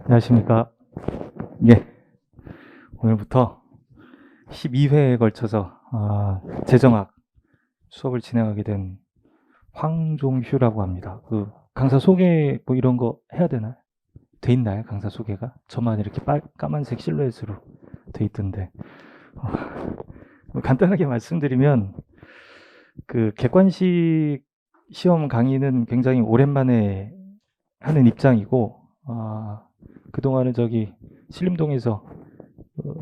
안녕하십니까. 예, 오늘부터 12회에 걸쳐서 재정학 수업을 진행하게 된 황종휴라고 합니다. 그 강사 소개 뭐 이런 거 해야 되나요? 돼 있나요? 강사 소개가? 저만 이렇게 까만색 실루엣으로 돼 있던데. 간단하게 말씀드리면 그 객관식 시험 강의는 굉장히 오랜만에 하는 입장이고, 그동안은 저기 신림동에서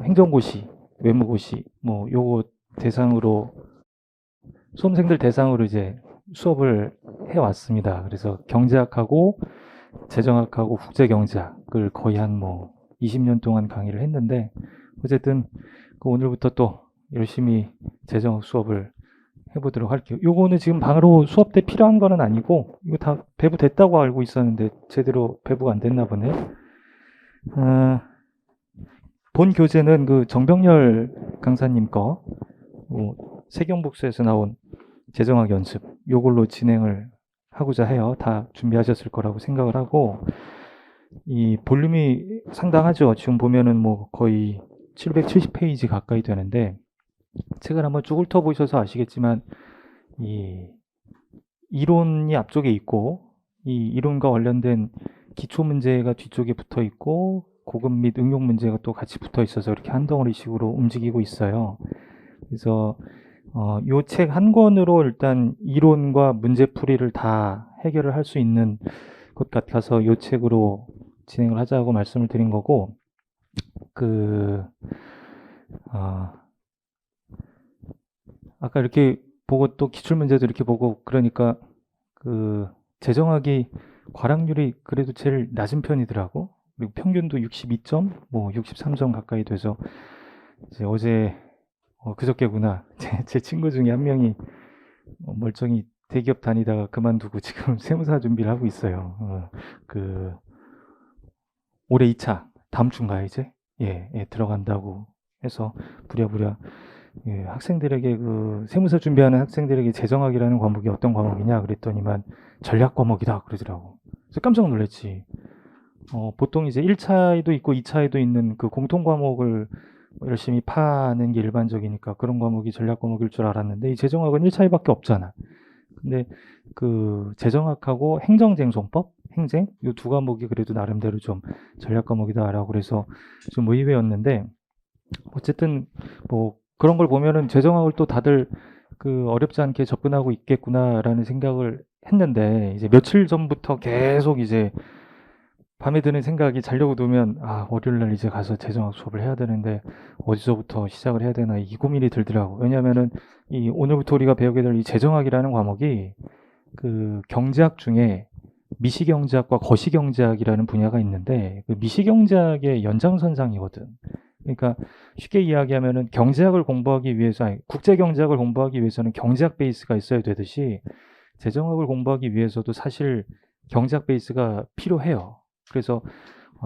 행정고시, 외무고시, 뭐 요거 대상으로 수험생들 대상으로 이제 수업을 해왔습니다. 그래서 경제학하고 재정학하고 국제경제학을 거의 한 뭐 20년 동안 강의를 했는데, 어쨌든 그 오늘부터 또 열심히 재정학 수업을 해보도록 할게요. 요거는 지금 바로 수업 때 필요한 거는 아니고, 이거 다 배부됐다고 알고 있었는데 제대로 배부가 안 됐나 보네. 본 교재는 그 정병렬 강사님 거, 세경북수에서 나온 재정학 연습, 요걸로 진행을 하고자 해요. 다 준비하셨을 거라고 생각을 하고, 이 볼륨이 상당하죠. 지금 보면은 뭐 거의 770페이지 가까이 되는데, 책을 한번 쭉 훑어보셔서 아시겠지만, 이 이론이 앞쪽에 있고, 이 이론과 관련된 기초 문제가 뒤쪽에 붙어 있고, 고급 및 응용 문제가 또 같이 붙어 있어서 이렇게 한 덩어리식으로 움직이고 있어요. 그래서 요 책 한 권으로 일단 이론과 문제풀이를 다 해결을 할 수 있는 것 같아서 요 책으로 진행을 하자고 말씀을 드린 거고, 그 아까 이렇게 보고 또 기출문제도 이렇게 보고 그러니까 그 재정학이 과락률이 그래도 제일 낮은 편이더라고. 그리고 평균도 62점, 뭐 63점 가까이 돼서 이제 어제 그저께구나. 제 친구 중에 한 명이 멀쩡히 대기업 다니다가 그만두고 지금 세무사 준비를 하고 있어요. 그 올해 2차 다음 주인가 이제 들어간다고 해서 부랴부랴 학생들에게 그 세무사 준비하는 학생들에게 재정학이라는 과목이 어떤 과목이냐 그랬더니만 전략 과목이다 그러더라고. 그래서 깜짝 놀랐지. 보통 이제 1차에도 있고 2차에도 있는 그 공통 과목을 열심히 파는 게 일반적이니까 그런 과목이 전략 과목일 줄 알았는데 이 재정학은 1차에밖에 없잖아. 근데 그 재정학하고 행정쟁송법, 행정 이 두 과목이 그래도 나름대로 좀 전략 과목이다라고 그래서 좀 의외였는데 어쨌든 뭐 그런 걸 보면은 재정학을 또 다들 그 어렵지 않게 접근하고 있겠구나라는 생각을 했는데 이제 며칠 전부터 계속 이제 밤에 드는 생각이 자려고 누우면 월요일 날 이제 가서 재정학 수업을 해야 되는데 어디서부터 시작을 해야 되나 이 고민이 들더라고. 왜냐면은 이 오늘부터 우리가 배우게 될 이 재정학이라는 과목이 그 경제학 중에 미시경제학과 거시경제학이라는 분야가 있는데 그 미시경제학의 연장선상이거든. 그러니까 쉽게 이야기하면은 경제학을 공부하기 위해서 아니, 국제경제학을 공부하기 위해서는 경제학 베이스가 있어야 되듯이 재정학을 공부하기 위해서도 사실 경제학 베이스가 필요해요. 그래서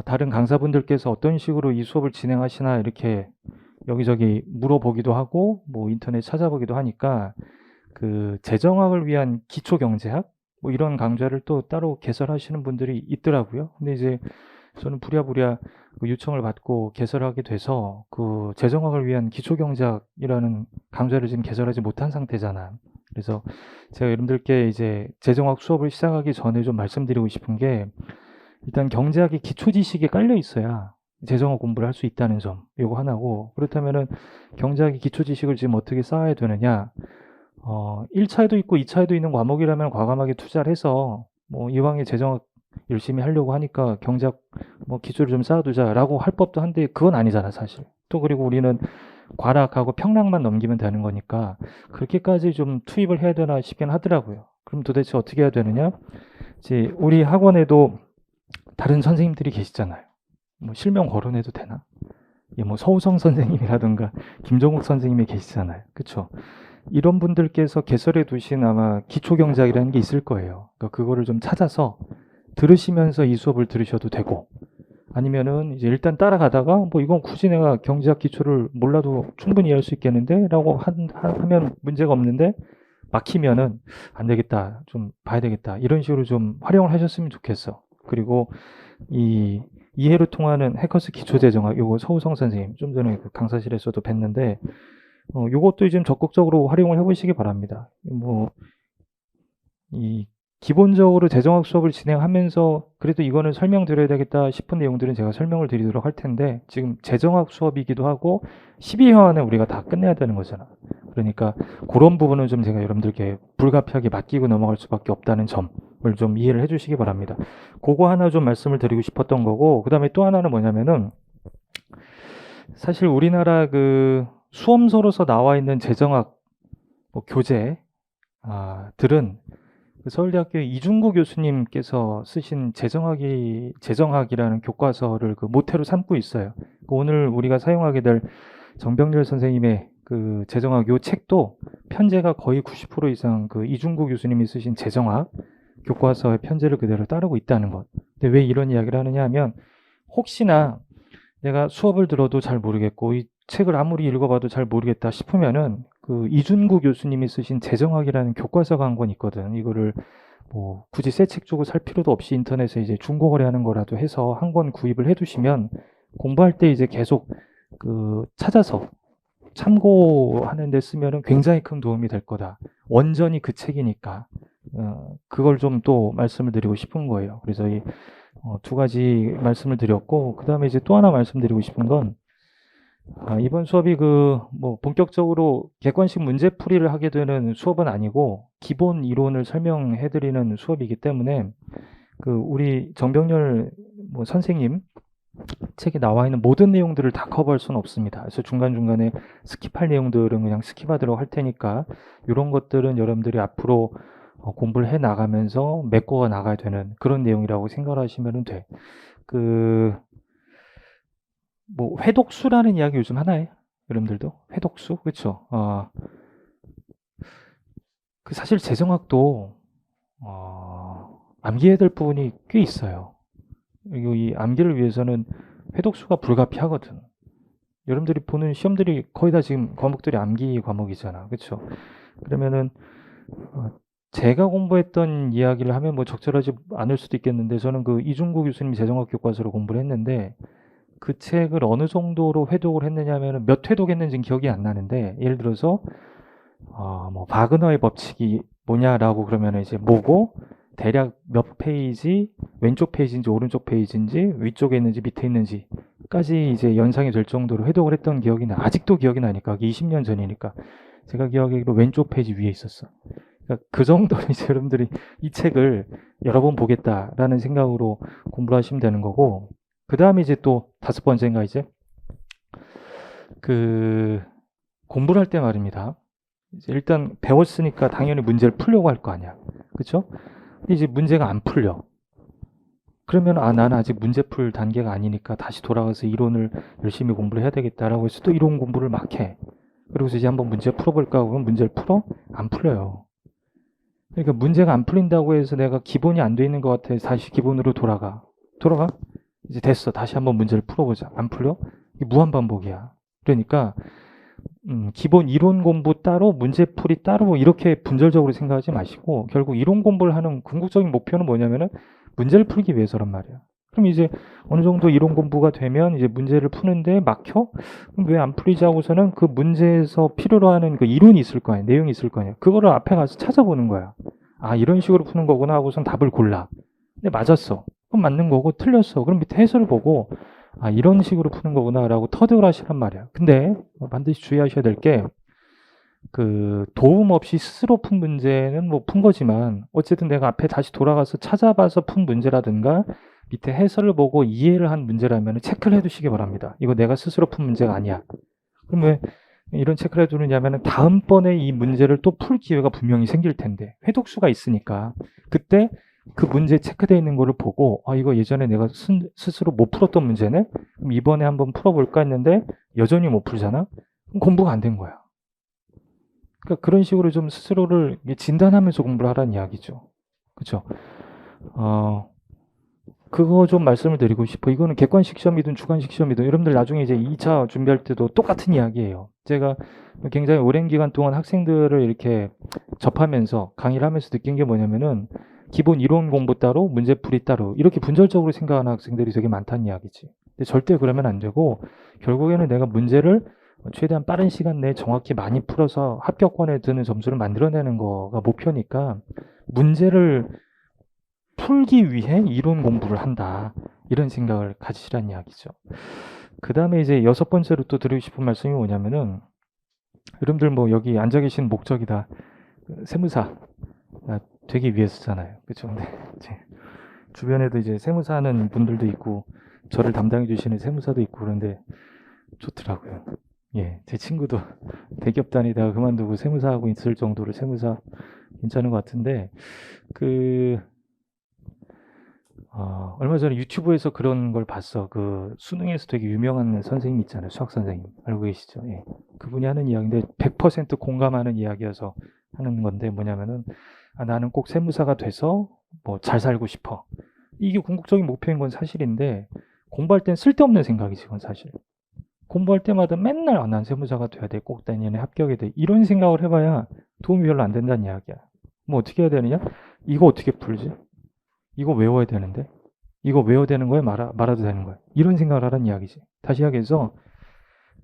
다른 강사분들께서 어떤 식으로 이 수업을 진행하시나 이렇게 여기저기 물어보기도 하고 뭐 인터넷 찾아보기도 하니까 그 재정학을 위한 기초 경제학 뭐 이런 강좌를 또 따로 개설하시는 분들이 있더라고요. 근데 이제 저는 부랴부랴 그 요청을 받고 개설하게 돼서 그 재정학을 위한 기초 경제학이라는 강좌를 지금 개설하지 못한 상태잖아. 그래서 제가 여러분들께 이제 재정학 수업을 시작하기 전에 좀 말씀드리고 싶은 게 일단 경제학의 기초 지식이 깔려 있어야 재정학 공부를 할 수 있다는 점, 요거 하나고 그렇다면은 경제학의 기초 지식을 지금 어떻게 쌓아야 되느냐? 1차에도 있고 2차에도 있는 과목이라면 과감하게 투자를 해서 뭐 이왕에 재정학 열심히 하려고 하니까 경제학 뭐 기초를 좀 쌓아두자라고 할 법도 한데 그건 아니잖아 사실. 또 그리고 우리는 과락하고 평락만 넘기면 되는 거니까 그렇게까지 좀 투입을 해야 되나 싶긴 하더라고요. 그럼 도대체 어떻게 해야 되느냐? 이제 우리 학원에도 다른 선생님들이 계시잖아요. 뭐 실명 거론해도 되나? 뭐 서우성 선생님이라든가 김종국 선생님이 계시잖아요. 그쵸? 이런 분들께서 개설해 두신 아마 기초경제학이라는 게 있을 거예요. 그러니까 그거를 좀 찾아서 들으시면서 이 수업을 들으셔도 되고 아니면은 이제 일단 따라가다가 뭐 이건 굳이 내가 경제학 기초를 몰라도 충분히 이해할 수 있겠는데 라고 하면 문제가 없는데 막히면은 안 되겠다. 좀 봐야 되겠다. 이런 식으로 좀 활용을 하셨으면 좋겠어. 그리고 이 이해를 통하는 해커스 기초재정학, 요거 서우성 선생님, 좀 전에 그 강사실에서도 뵀는데, 요것도 좀 적극적으로 활용을 해보시기 바랍니다. 뭐, 이, 기본적으로 재정학 수업을 진행하면서 그래도 이거는 설명드려야 되겠다 싶은 내용들은 제가 설명을 드리도록 할 텐데, 지금 재정학 수업이기도 하고, 12회 안에 우리가 다 끝내야 되는 거잖아. 그러니까, 그런 부분은 좀 제가 여러분들께 불가피하게 맡기고 넘어갈 수밖에 없다는 점을 좀 이해를 해주시기 바랍니다. 그거 하나 좀 말씀을 드리고 싶었던 거고, 그 다음에 또 하나는 뭐냐면은, 사실 우리나라 그 수험서로서 나와 있는 재정학 뭐 교재, 들은 그 서울대학교 이중구 교수님께서 쓰신 재정학이라는 교과서를 그 모태로 삼고 있어요. 오늘 우리가 사용하게 될 정병렬 선생님의 그 재정학 요 책도 편제가 거의 90% 이상 그 이중구 교수님이 쓰신 재정학 교과서의 편제를 그대로 따르고 있다는 것. 근데 왜 이런 이야기를 하느냐 하면 혹시나 내가 수업을 들어도 잘 모르겠고 이 책을 아무리 읽어봐도 잘 모르겠다 싶으면은 그 이준구 교수님이 쓰신 재정학이라는 교과서가 한 권 있거든. 이거를 뭐 굳이 새 책 주고 살 필요도 없이 인터넷에 이제 중고 거래하는 거라도 해서 한 권 구입을 해두시면 공부할 때 이제 계속 그 찾아서 참고하는 데 쓰면은 굉장히 큰 도움이 될 거다. 원전이 그 책이니까. 그걸 좀 또 말씀을 드리고 싶은 거예요. 그래서 이 두 가지 말씀을 드렸고, 그 다음에 이제 또 하나 말씀드리고 싶은 건, 이번 수업이 뭐, 본격적으로 객관식 문제풀이를 하게 되는 수업은 아니고, 기본 이론을 설명해 드리는 수업이기 때문에, 우리 정병렬 뭐 선생님 책에 나와 있는 모든 내용들을 다 커버할 수는 없습니다. 그래서 중간중간에 스킵할 내용들은 그냥 스킵하도록 할 테니까, 이런 것들은 여러분들이 앞으로 공부를 해 나가면서 메꿔 나가야 되는 그런 내용이라고 생각하시면 돼. 뭐 회독수라는 이야기 요즘 하나요? 여러분들도 회독수, 그렇죠? 사실 재정학도 암기해야 될 부분이 꽤 있어요. 그리고 이 암기를 위해서는 회독수가 불가피하거든. 여러분들이 보는 시험들이 거의 다 지금 과목들이 암기 과목이잖아, 그렇죠? 그러면은 제가 공부했던 이야기를 하면 뭐 적절하지 않을 수도 있겠는데 저는 그 이중구 교수님 재정학 교과서로 공부를 했는데 그 책을 어느 정도로 회독을 했느냐 하면 몇 회독했는지는 기억이 안 나는데 예를 들어서 뭐 바그너의 법칙이 뭐냐라고 그러면 이제 뭐고 대략 몇 페이지 왼쪽 페이지인지 오른쪽 페이지인지 위쪽에 있는지 밑에 있는지까지 이제 연상이 될 정도로 회독을 했던 기억이 나. 아직도 기억이 나니까 그게 20년 전이니까 제가 기억하기로 왼쪽 페이지 위에 있었어. 그러니까 그 정도로 이제 여러분들이 이 책을 여러 번 보겠다라는 생각으로 공부를 하시면 되는 거고, 그 다음에 이제 또 5번째인가 이제 공부를 할 때 말입니다. 이제 일단 배웠으니까 당연히 문제를 풀려고 할 거 아니야, 그렇죠? 근데 이제 문제가 안 풀려. 그러면 나는 아직 문제 풀 단계가 아니니까 다시 돌아가서 이론을 열심히 공부를 해야 되겠다라고 해서 또 이론 공부를 막 해. 그리고서 이제 한번 문제 풀어볼까 하면 문제를 풀어? 안 풀려요. 그러니까 문제가 안 풀린다고 해서 내가 기본이 안 돼 있는 것 같아. 다시 기본으로 돌아가. 이제 됐어. 다시 한번 문제를 풀어보자. 안 풀려? 이게 무한반복이야. 그러니까 기본 이론 공부 따로 문제풀이 따로 뭐 이렇게 분절적으로 생각하지 마시고 결국 이론 공부를 하는 궁극적인 목표는 뭐냐면은 문제를 풀기 위해서란 말이야. 그럼 이제 어느 정도 이론 공부가 되면 이제 문제를 푸는데 막혀? 그럼 왜 안 풀리지 하고서는 그 문제에서 필요로 하는 그 이론이 있을 거 아니야. 내용이 있을 거 아니야. 그거를 앞에 가서 찾아보는 거야. 이런 식으로 푸는 거구나 하고선 답을 골라. 근데 맞았어. 그럼 맞는 거고 틀렸어. 그럼 밑에 해설을 보고 이런 식으로 푸는 거구나 라고 터득을 하시란 말이야. 근데 반드시 주의하셔야 될 게 도움 없이 스스로 푼 문제는 뭐 푼 거지만 어쨌든 내가 앞에 다시 돌아가서 찾아봐서 푼 문제라든가 밑에 해설을 보고 이해를 한 문제라면 체크를 해두시기 바랍니다. 이거 내가 스스로 푼 문제가 아니야. 그럼 왜 이런 체크를 해두느냐면 다음번에 이 문제를 또 풀 기회가 분명히 생길 텐데 회독수가 있으니까 그때 그 문제 체크되어 있는 거를 보고 이거 예전에 내가 스스로 못 풀었던 문제네? 그럼 이번에 한번 풀어볼까 했는데 여전히 못 풀잖아? 그럼 공부가 안 된 거야. 그러니까 그런 식으로 좀 스스로를 진단하면서 공부를 하라는 이야기죠. 그렇죠? 그거 좀 말씀을 드리고 싶어. 이거는 객관식 시험이든 주관식 시험이든 여러분들 나중에 이제 2차 준비할 때도 똑같은 이야기예요. 제가 굉장히 오랜 기간 동안 학생들을 이렇게 접하면서 강의를 하면서 느낀 게 뭐냐면은 기본 이론 공부 따로, 문제풀이 따로 이렇게 분절적으로 생각하는 학생들이 되게 많다는 이야기지. 근데 절대 그러면 안 되고 결국에는 내가 문제를 최대한 빠른 시간 내에 정확히 많이 풀어서 합격권에 드는 점수를 만들어내는 거가 목표니까 문제를 풀기 위해 이론 공부를 한다. 이런 생각을 가지시라는 이야기죠. 그 다음에 이제 여섯 번째로 또 드리고 싶은 말씀이 뭐냐면은 여러분들 뭐 여기 앉아 계신 목적이다. 세무사 되기 위해서잖아요. 그렇죠? 근데 이제 주변에도 이제 세무사 하는 분들도 있고 저를 담당해 주시는 세무사도 있고 그런데 좋더라고요. 예, 제 친구도 대기업 다니다가 그만두고 세무사 하고 있을 정도로 세무사 괜찮은 것 같은데 얼마 전에 유튜브에서 그런 걸 봤어. 그 수능에서 되게 유명한 선생님 있잖아요. 수학 선생님. 알고 계시죠? 예. 그분이 하는 이야기인데 100% 공감하는 이야기여서 하는 건데 뭐냐면은 나는 꼭 세무사가 돼서 뭐 잘 살고 싶어. 이게 궁극적인 목표인 건 사실인데 공부할 땐 쓸데없는 생각이지 그건 사실. 공부할 때마다 맨날 난 세무사가 돼야 돼. 꼭 내년에 합격해야 돼. 이런 생각을 해봐야 도움이 별로 안 된다는 이야기야. 뭐 어떻게 해야 되느냐? 이거 어떻게 풀지? 이거 외워야 되는데 이거 외워야 되는 거야 말아도 되는 거야 이런 생각을 하라는 이야기지. 다시 이야기해서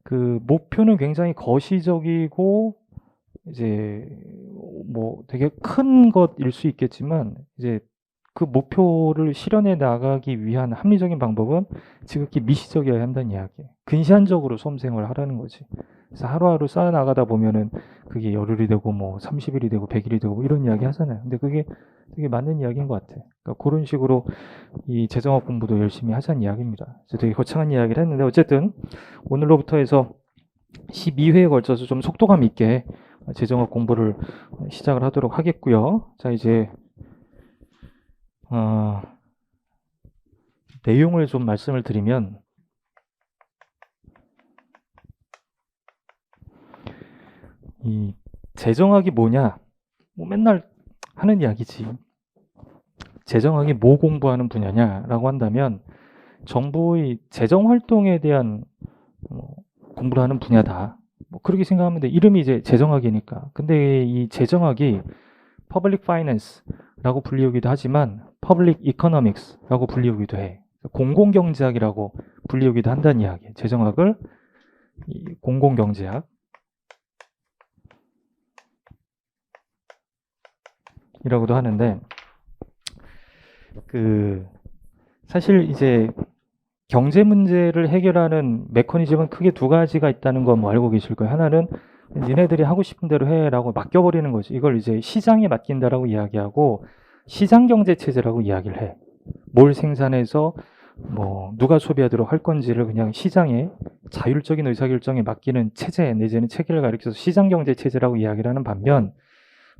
그 목표는 굉장히 거시적이고 이제 뭐 되게 큰 것일 수 있겠지만 이제 그 목표를 실현해 나가기 위한 합리적인 방법은 지극히 미시적이어야 한다는 이야기예요. 근시안적으로 수험생활을 하라는 거지. 그래서 하루하루 쌓아 나가다 보면은 그게 열흘이 되고 뭐 30일이 되고 100일이 되고 뭐 이런 이야기 하잖아요. 근데 그게 되게 맞는 이야기인 것 같아. 그러니까 그런 식으로 이 재정학 공부도 열심히 하자는 이야기입니다. 그래서 되게 거창한 이야기를 했는데 어쨌든 오늘로부터 해서 12회에 걸쳐서 좀 속도감 있게 재정학 공부를 시작을 하도록 하겠고요. 자 이제 내용을 좀 말씀을 드리면 이 재정학이 뭐냐? 뭐 맨날 하는 이야기지. 재정학이 뭐 공부하는 분야냐라고 한다면 정부의 재정 활동에 대한 공부를 하는 분야다. 뭐 그렇게 생각하면 돼. 이름이 이제 재정학이니까. 근데 이 재정학이 Public Finance라고 불리우기도 하지만 Public Economics라고 불리우기도 해. 공공경제학이라고 불리우기도 한다는 이야기예요. 재정학을 공공경제학 이라고도 하는데 사실 이제 경제 문제를 해결하는 메커니즘은 크게 두 가지가 있다는 거 뭐 알고 계실 거예요. 하나는 니네들이 하고 싶은 대로 해라고 맡겨버리는 거지. 이걸 이제 시장에 맡긴다라고 이야기하고 시장 경제 체제라고 이야기를 해. 뭘 생산해서 뭐 누가 소비하도록 할 건지를 그냥 시장에 자율적인 의사결정에 맡기는 체제 내지는 체계를 가리켜서 시장 경제 체제라고 이야기를 하는 반면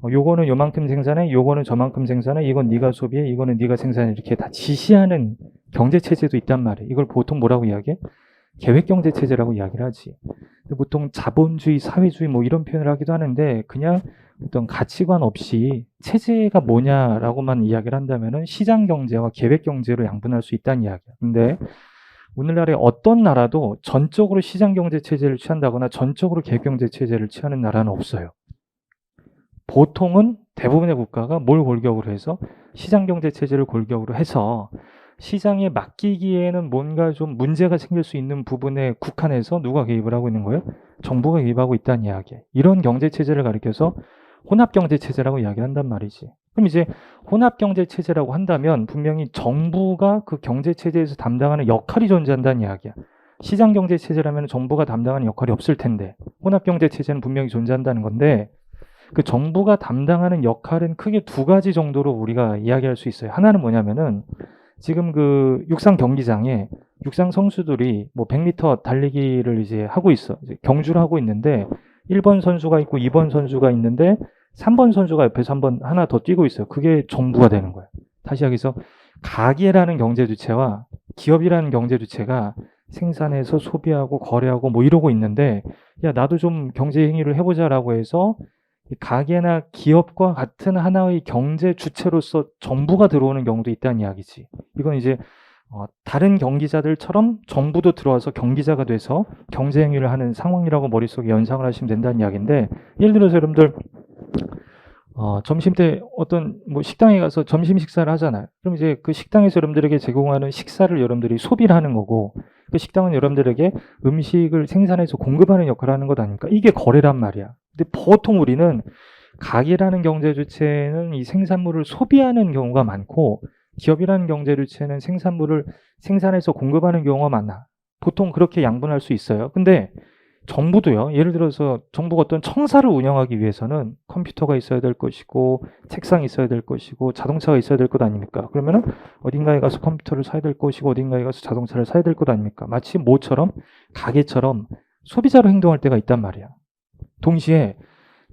요거는 요만큼 생산해, 요거는 저만큼 생산해, 이건 네가 소비해, 이거는 네가 생산해 이렇게 다 지시하는 경제 체제도 있단 말이에요. 이걸 보통 뭐라고 이야기해? 계획 경제 체제라고 이야기를 하지. 보통 자본주의, 사회주의 뭐 이런 표현을 하기도 하는데 그냥 어떤 가치관 없이 체제가 뭐냐라고만 이야기를 한다면은 시장 경제와 계획 경제로 양분할 수 있다는 이야기야. 근데 오늘날에 어떤 나라도 전적으로 시장 경제 체제를 취한다거나 전적으로 계획 경제 체제를 취하는 나라는 없어요. 보통은 대부분의 국가가 뭘 골격으로 해서 시장 경제 체제를 골격으로 해서 시장에 맡기기에는 뭔가 좀 문제가 생길 수 있는 부분에 국한해서 누가 개입을 하고 있는 거예요? 정부가 개입하고 있다는 이야기예요. 이런 경제 체제를 가리켜서 혼합 경제 체제라고 이야기를 한단 말이지. 그럼 이제 혼합 경제 체제라고 한다면 분명히 정부가 그 경제 체제에서 담당하는 역할이 존재한다는 이야기야. 시장 경제 체제라면 정부가 담당하는 역할이 없을 텐데 혼합 경제 체제는 분명히 존재한다는 건데 그 정부가 담당하는 역할은 크게 두 가지 정도로 우리가 이야기할 수 있어요. 하나는 뭐냐면은 지금 그 육상 경기장에 육상 선수들이 뭐 100m 달리기를 이제 하고 있어. 이제 경주를 하고 있는데 1번 선수가 있고 2번 선수가 있는데 3번 선수가 옆에서 하나 더 뛰고 있어요. 그게 정부가 되는 거예요. 다시 여기서 가계라는 경제 주체와 기업이라는 경제 주체가 생산해서 소비하고 거래하고 뭐 이러고 있는데 야 나도 좀 경제 행위를 해보자라고 해서 가계나 기업과 같은 하나의 경제 주체로서 정부가 들어오는 경우도 있다는 이야기지. 이건 이제 다른 경기자들처럼 정부도 들어와서 경기자가 돼서 경제 행위를 하는 상황이라고 머릿속에 연상을 하시면 된다는 이야기인데 예를 들어서 여러분들 점심 때 어떤 뭐 식당에 가서 점심 식사를 하잖아요. 그럼 이제 그 식당에서 여러분들에게 제공하는 식사를 여러분들이 소비를 하는 거고, 그 식당은 여러분들에게 음식을 생산해서 공급하는 역할을 하는 것 아닙니까? 이게 거래란 말이야. 근데 보통 우리는 가게라는 경제 주체는 이 생산물을 소비하는 경우가 많고, 기업이라는 경제 주체는 생산물을 생산해서 공급하는 경우가 많아. 보통 그렇게 양분할 수 있어요. 근데 정부도요. 예를 들어서 정부가 어떤 청사를 운영하기 위해서는 컴퓨터가 있어야 될 것이고, 책상이 있어야 될 것이고, 자동차가 있어야 될 것 아닙니까? 그러면은 어딘가에 가서 컴퓨터를 사야 될 것이고, 어딘가에 가서 자동차를 사야 될 것 아닙니까? 마치 뭐처럼, 가게처럼 소비자로 행동할 때가 있단 말이야. 동시에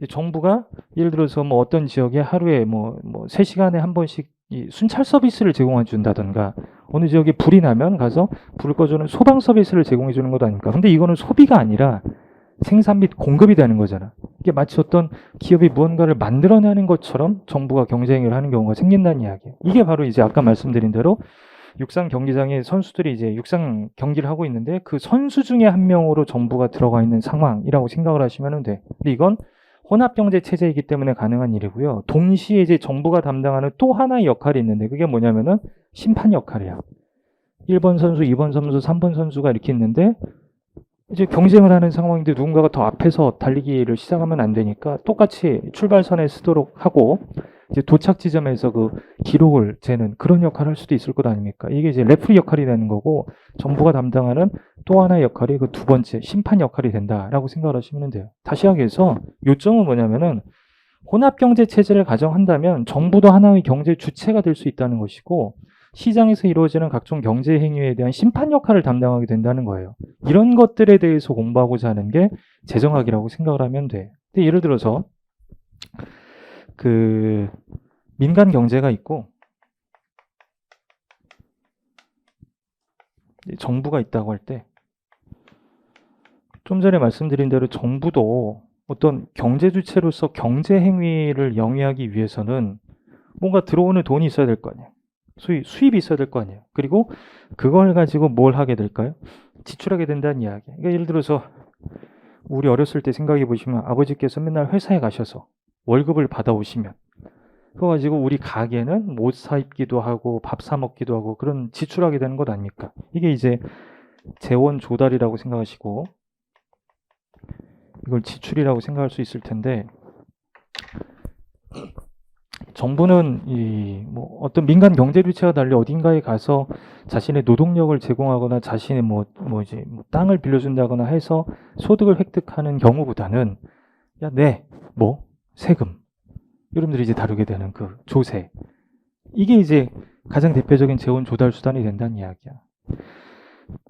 정부가 예를 들어서 뭐 어떤 지역에 하루에 뭐 3시간에 한 번씩 이 순찰 서비스를 제공해 준다든가, 어느 지역에 불이 나면 가서 불을 꺼주는 소방 서비스를 제공해 주는 것 아닙니까? 근데 이거는 소비가 아니라 생산 및 공급이 되는 거잖아. 이게 마치 어떤 기업이 무언가를 만들어내는 것처럼 정부가 경쟁을 하는 경우가 생긴다는 이야기예요. 이게 바로 이제 아까 말씀드린 대로 육상 경기장에 선수들이 이제 육상 경기를 하고 있는데, 그 선수 중에 한 명으로 정부가 들어가 있는 상황이라고 생각을 하시면 돼. 근데 이건 혼합경제 체제이기 때문에 가능한 일이고요. 동시에 이제 정부가 담당하는 또 하나의 역할이 있는데, 그게 뭐냐면은 심판 역할이야. 1번 선수, 2번 선수, 3번 선수가 이렇게 있는데, 이제 경쟁을 하는 상황인데 누군가가 더 앞에서 달리기를 시작하면 안 되니까 똑같이 출발선에 서도록 하고, 이제 도착 지점에서 그 기록을 재는 그런 역할을 할 수도 있을 것 아닙니까? 이게 이제 레프리 역할이 되는 거고, 정부가 담당하는 또 하나의 역할이 그 두 번째 심판 역할이 된다라고 생각을 하시면 돼요. 다시 하기해서 요점은 뭐냐면은, 혼합경제 체제를 가정한다면 정부도 하나의 경제 주체가 될 수 있다는 것이고, 시장에서 이루어지는 각종 경제 행위에 대한 심판 역할을 담당하게 된다는 거예요. 이런 것들에 대해서 공부하고자 하는 게 재정학이라고 생각을 하면 돼. 근데 예를 들어서 그 민간 경제가 있고 정부가 있다고 할 때, 좀 전에 말씀드린 대로 정부도 어떤 경제 주체로서 경제 행위를 영위하기 위해서는 뭔가 들어오는 돈이 있어야 될 거 아니에요. 수입이 있어야 될 거 아니에요. 그리고 그걸 가지고 뭘 하게 될까요? 지출하게 된다는 이야기. 그러니까 예를 들어서 우리 어렸을 때 생각해 보시면, 아버지께서 맨날 회사에 가셔서 월급을 받아오시면 그거 가지고 우리 가게는 옷 사 입기도 하고 밥 사 먹기도 하고 그런 지출하게 되는 것 아닙니까? 이게 이제 재원 조달이라고 생각하시고, 이걸 지출이라고 생각할 수 있을 텐데, 정부는 뭐 어떤 민간 경제 주체와 달리 어딘가에 가서 자신의 노동력을 제공하거나 자신의 이제 땅을 빌려준다거나 해서 소득을 획득하는 경우보다는, 세금, 여러분들이 이제 다루게 되는 그 조세, 이게 이제 가장 대표적인 재원 조달 수단이 된다는 이야기야.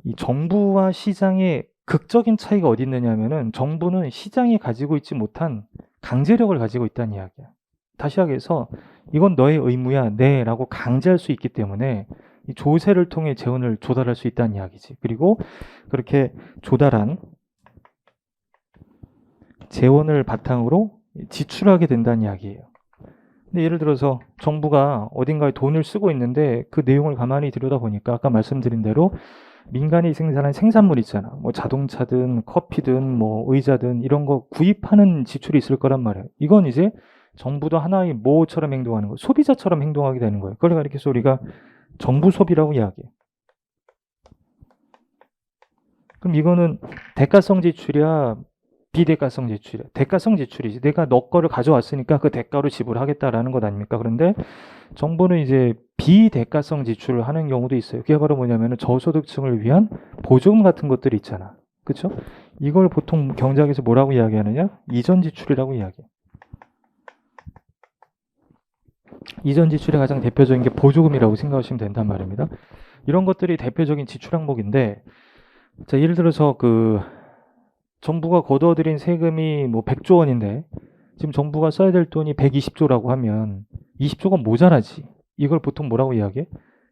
이 정부와 시장의 극적인 차이가 어디 있느냐면은, 정부는 시장이 가지고 있지 못한 강제력을 가지고 있다는 이야기야. 다시 하기해서 이건 너의 의무야, 네 라고 강제할 수 있기 때문에 이 조세를 통해 재원을 조달할 수 있다는 이야기지. 그리고 그렇게 조달한 재원을 바탕으로 지출하게 된다는 이야기예요. 근데 예를 들어서 정부가 어딘가에 돈을 쓰고 있는데 그 내용을 가만히 들여다보니까 아까 말씀드린 대로 민간이 생산한 생산물 있잖아. 뭐 자동차든 커피든 뭐 의자든 이런 거 구입하는 지출이 있을 거란 말이에요. 이건 이제 정부도 하나의 뭐처럼 행동하는 거예요. 소비자처럼 행동하게 되는 거예요. 그걸 가리켜서 우리가 정부 소비라고 이야기해요. 그럼 이거는 대가성 지출이야, 비대가성 지출이야? 대가성 지출이지. 내가 너 거를 가져왔으니까 그 대가로 지불하겠다라는 것 아닙니까? 그런데 정부는 이제 비대가성 지출을 하는 경우도 있어요. 그게 바로 뭐냐면 저소득층을 위한 보조금 같은 것들이 있잖아. 그렇죠? 이걸 보통 경제학에서 뭐라고 이야기하느냐? 이전 지출이라고 이야기해. 이전 지출의 가장 대표적인 게 보조금이라고 생각하시면 된단 말입니다. 이런 것들이 대표적인 지출 항목인데, 자, 예를 들어서 그 정부가 거둬들인 세금이 뭐 100조 원인데 지금 정부가 써야 될 돈이 120조라고 하면 20조가 모자라지. 이걸 보통 뭐라고 이야기해?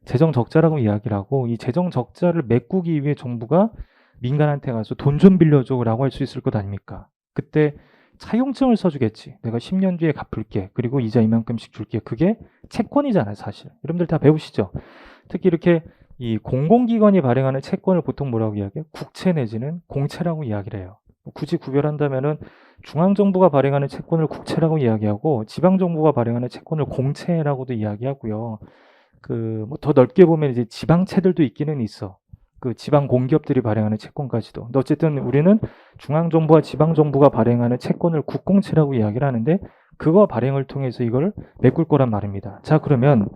재정 적자라고 이야기를 하고, 이 재정 적자를 메꾸기 위해 정부가 민간한테 가서 돈 좀 빌려줘라고 할 수 있을 것 아닙니까? 그때 차용증을 써주겠지. 내가 10년 뒤에 갚을게. 그리고 이자 이만큼씩 줄게. 그게 채권이잖아요, 사실. 여러분들 다 배우시죠? 특히 이렇게 이 공공기관이 발행하는 채권을 보통 뭐라고 이야기해요? 국채 내지는 공채라고 이야기를 해요. 굳이 구별한다면은 중앙정부가 발행하는 채권을 국채라고 이야기하고 지방정부가 발행하는 채권을 공채라고도 이야기하고요. 뭐 더 넓게 보면 이제 지방채들도 있기는 있어. 그 지방 공기업들이 발행하는 채권까지도. 근데 어쨌든 우리는 중앙정부와 지방정부가 발행하는 채권을 국공채라고 이야기를 하는데 그거 발행을 통해서 이걸 메꿀 거란 말입니다. 자, 그러면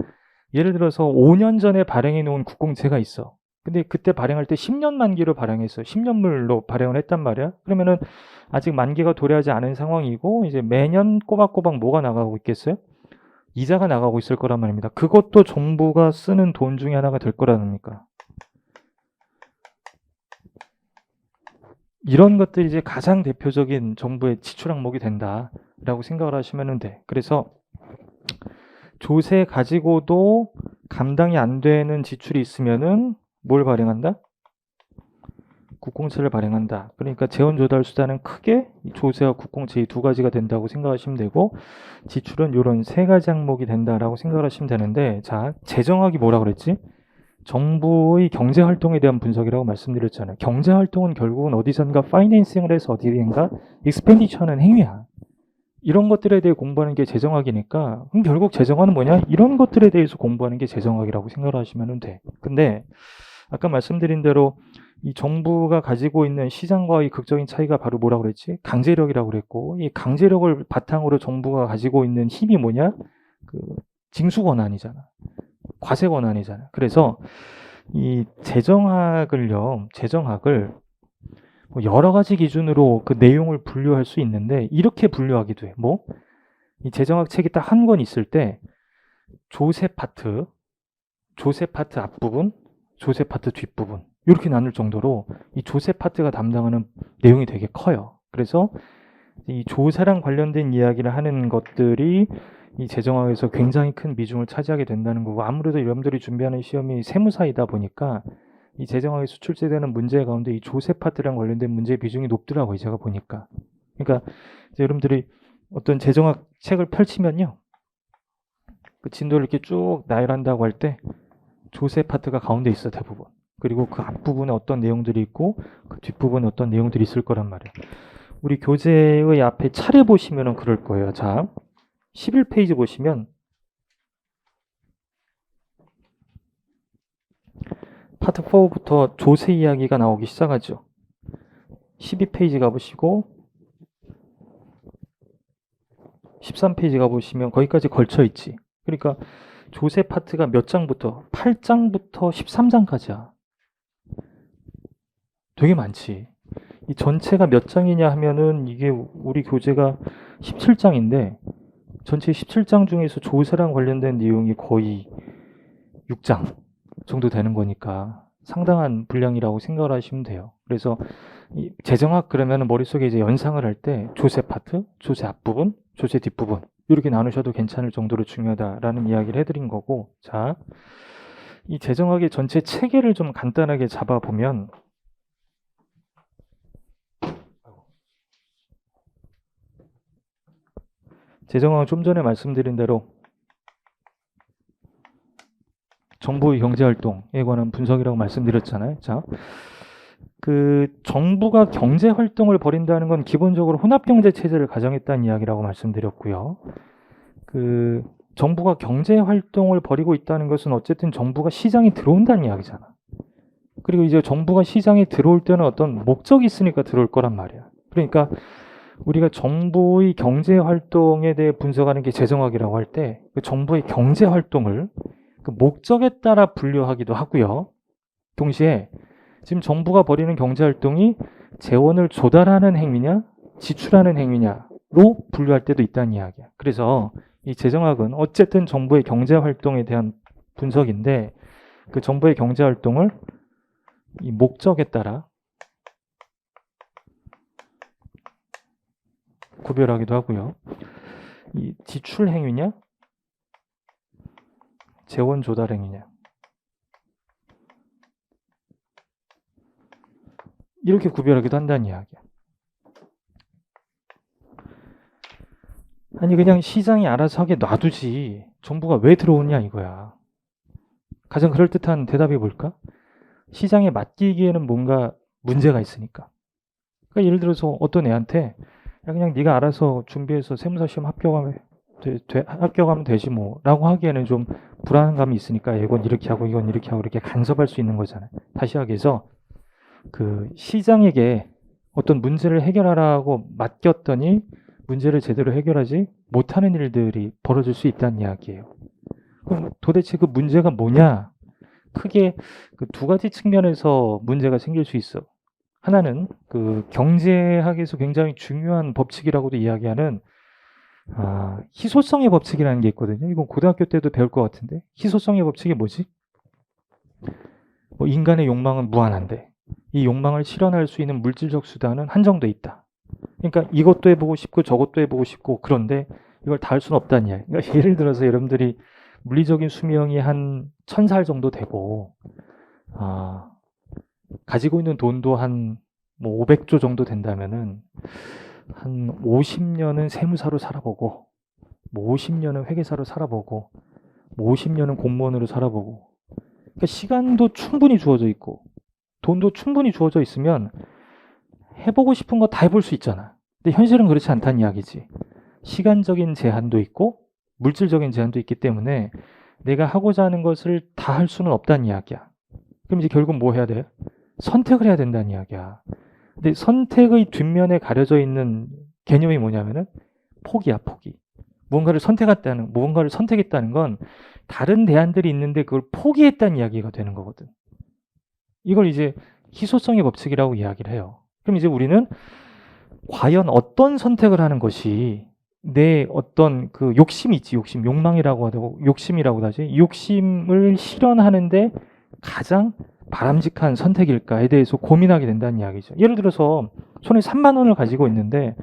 예를 들어서 5년 전에 발행해 놓은 국공채가 있어. 근데 그때 발행할 때 10년 만기로 발행했어. 10년물로 발행을 했단 말이야. 그러면은 아직 만기가 도래하지 않은 상황이고 이제 매년 꼬박꼬박 뭐가 나가고 있겠어요? 이자가 나가고 있을 거란 말입니다. 그것도 정부가 쓰는 돈 중에 하나가 될 거라니까. 이런 것들이 이제 가장 대표적인 정부의 지출 항목이 된다라고 생각을 하시면 돼. 그래서 조세 가지고도 감당이 안 되는 지출이 있으면은 뭘 발행한다? 국공채를 발행한다. 그러니까 재원 조달 수단은 크게 조세와 국공채 이 두 가지가 된다고 생각하시면 되고 지출은 이런 세 가지 항목이 된다라고 생각을 하시면 되는데 자, 재정학이 뭐라 그랬지? 정부의 경제 활동에 대한 분석이라고 말씀드렸잖아요. 경제 활동은 결국은 어디선가 파이낸싱을 해서 어디인가 익스펜디처는 행위야. 이런 것들에 대해 공부하는 게 재정학이니까 그럼 결국 재정학은 뭐냐? 이런 것들에 대해서 공부하는 게 재정학이라고 생각을 하시면 돼. 근데 아까 말씀드린 대로 이 정부가 가지고 있는 시장과의 극적인 차이가 바로 뭐라고 그랬지? 강제력이라고 그랬고 이 강제력을 바탕으로 정부가 가지고 있는 힘이 뭐냐? 징수 권한이잖아. 과세 권한이잖아. 그래서 이 재정학을 뭐 여러 가지 기준으로 그 내용을 분류할 수 있는데 이렇게 분류하기도 해. 뭐? 이 재정학 책이 딱 한 권 있을 때 조세 파트 앞부분, 조세 파트 뒷부분 이렇게 나눌 정도로 이 조세 파트가 담당하는 내용이 되게 커요. 그래서 이 조세랑 관련된 이야기를 하는 것들이 이 재정학에서 굉장히 큰 비중을 차지하게 된다는 거고 아무래도 여러분들이 준비하는 시험이 세무사이다 보니까 이 재정학에서 출제되는 문제 가운데 이 조세 파트랑 관련된 문제의 비중이 높더라고요. 제가 보니까. 그러니까 이제 여러분들이 어떤 재정학 책을 펼치면요. 그 진도를 이렇게 쭉 나열한다고 할 때 조세 파트가 가운데 있어 대부분. 그리고 그 앞부분에 어떤 내용들이 있고 그 뒷부분에 어떤 내용들이 있을 거란 말이에요. 우리 교재의 앞에 차례 보시면은 그럴 거예요. 자, 11페이지 보시면 파트 4부터 조세 이야기가 나오기 시작하죠. 12페이지 가보시고 13페이지 가보시면 거기까지 걸쳐 있지. 그러니까 조세 파트가 몇 장부터? 8장부터 13장까지야. 되게 많지. 이 전체가 몇 장이냐 하면은 이게 우리 교재가 17장인데 전체 17장 중에서 조세랑 관련된 내용이 거의 6장 정도 되는 거니까 상당한 분량이라고 생각을 하시면 돼요. 그래서 이 재정학 그러면 머릿속에 이제 연상을 할 때 조세 파트, 조세 앞부분, 조세 뒷부분 이렇게 나누셔도 괜찮을 정도로 중요하다라는 이야기를 해드린 거고 자, 이 재정학의 전체 체계를 좀 간단하게 잡아보면 재정학은 좀 전에 말씀드린 대로 정부의 경제활동에 관한 분석이라고 말씀드렸잖아요. 자, 정부가 경제활동을 벌인다는 건 기본적으로 혼합경제체제를 가정했다는 이야기라고 말씀드렸고요. 정부가 경제활동을 벌이고 있다는 것은 어쨌든 정부가 시장에 들어온다는 이야기잖아. 그리고 이제 정부가 시장에 들어올 때는 어떤 목적이 있으니까 들어올 거란 말이야. 그러니까 우리가 정부의 경제활동에 대해 분석하는 게 재정학이라고 할 때 정부의 경제활동을 목적에 따라 분류하기도 하고요. 동시에 지금 정부가 벌이는 경제활동이 재원을 조달하는 행위냐 지출하는 행위냐로 분류할 때도 있다는 이야기야. 그래서 이 재정학은 어쨌든 정부의 경제활동에 대한 분석인데 그 정부의 경제활동을 이 목적에 따라 구별하기도 하고요. 이 지출 행위냐 재원 조달 행위냐 이렇게 구별하기도 한다는 이야기야. 아니 그냥 시장이 알아서 하게 놔두지 정부가 왜 들어오냐 이거야. 가장 그럴듯한 대답이 뭘까? 시장에 맡기기에는 뭔가 문제가 있으니까. 그러니까 예를 들어서 어떤 애한테 야, 그냥 네가 알아서 준비해서 세무사 시험 합격하면 되지 뭐라고 하기에는 좀 불안한 감이 있으니까 이건 이렇게 하고 이건 이렇게 하고 이렇게 간섭할 수 있는 거잖아요. 다시 하기해서 그 시장에게 어떤 문제를 해결하라고 맡겼더니 문제를 제대로 해결하지 못하는 일들이 벌어질 수 있다는 이야기예요. 그럼 도대체 그 문제가 뭐냐? 크게 그 두 가지 측면에서 문제가 생길 수 있어. 하나는 그 경제학에서 굉장히 중요한 법칙이라고도 이야기하는 희소성의 법칙이라는 게 있거든요. 이건 고등학교 때도 배울 것 같은데 희소성의 법칙이 뭐지? 뭐 인간의 욕망은 무한한데 이 욕망을 실현할 수 있는 물질적 수단은 한정돼 있다. 그러니까 이것도 해보고 싶고 저것도 해보고 싶고 그런데 이걸 다 할 수는 없다는 이야기. 그러니까 예를 들어서 여러분들이 물리적인 수명이 한 1000살 정도 되고 가지고 있는 돈도 한 뭐 500조 정도 된다면은 한 50년은 세무사로 살아보고 뭐 50년은 회계사로 살아보고 뭐 50년은 공무원으로 살아보고 그러니까 시간도 충분히 주어져 있고 돈도 충분히 주어져 있으면 해보고 싶은 거 다 해볼 수 있잖아. 근데 현실은 그렇지 않다는 이야기지. 시간적인 제한도 있고 물질적인 제한도 있기 때문에 내가 하고자 하는 것을 다 할 수는 없다는 이야기야. 그럼 이제 결국 뭐 해야 돼? 선택을 해야 된다는 이야기야. 근데 선택의 뒷면에 가려져 있는 개념이 뭐냐면은 포기야, 포기. 무언가를 선택했다는 건 다른 대안들이 있는데 그걸 포기했다는 이야기가 되는 거거든. 이걸 이제 희소성의 법칙이라고 이야기를 해요. 그럼 이제 우리는 과연 어떤 선택을 하는 것이 내 어떤 그 욕심이 있지, 욕망이라고 하고 욕심이라고 하지. 이 욕심을 실현하는데 가장 바람직한 선택일까에 대해서 고민하게 된다는 이야기죠. 예를 들어서 손에 3만 원을 가지고 있는데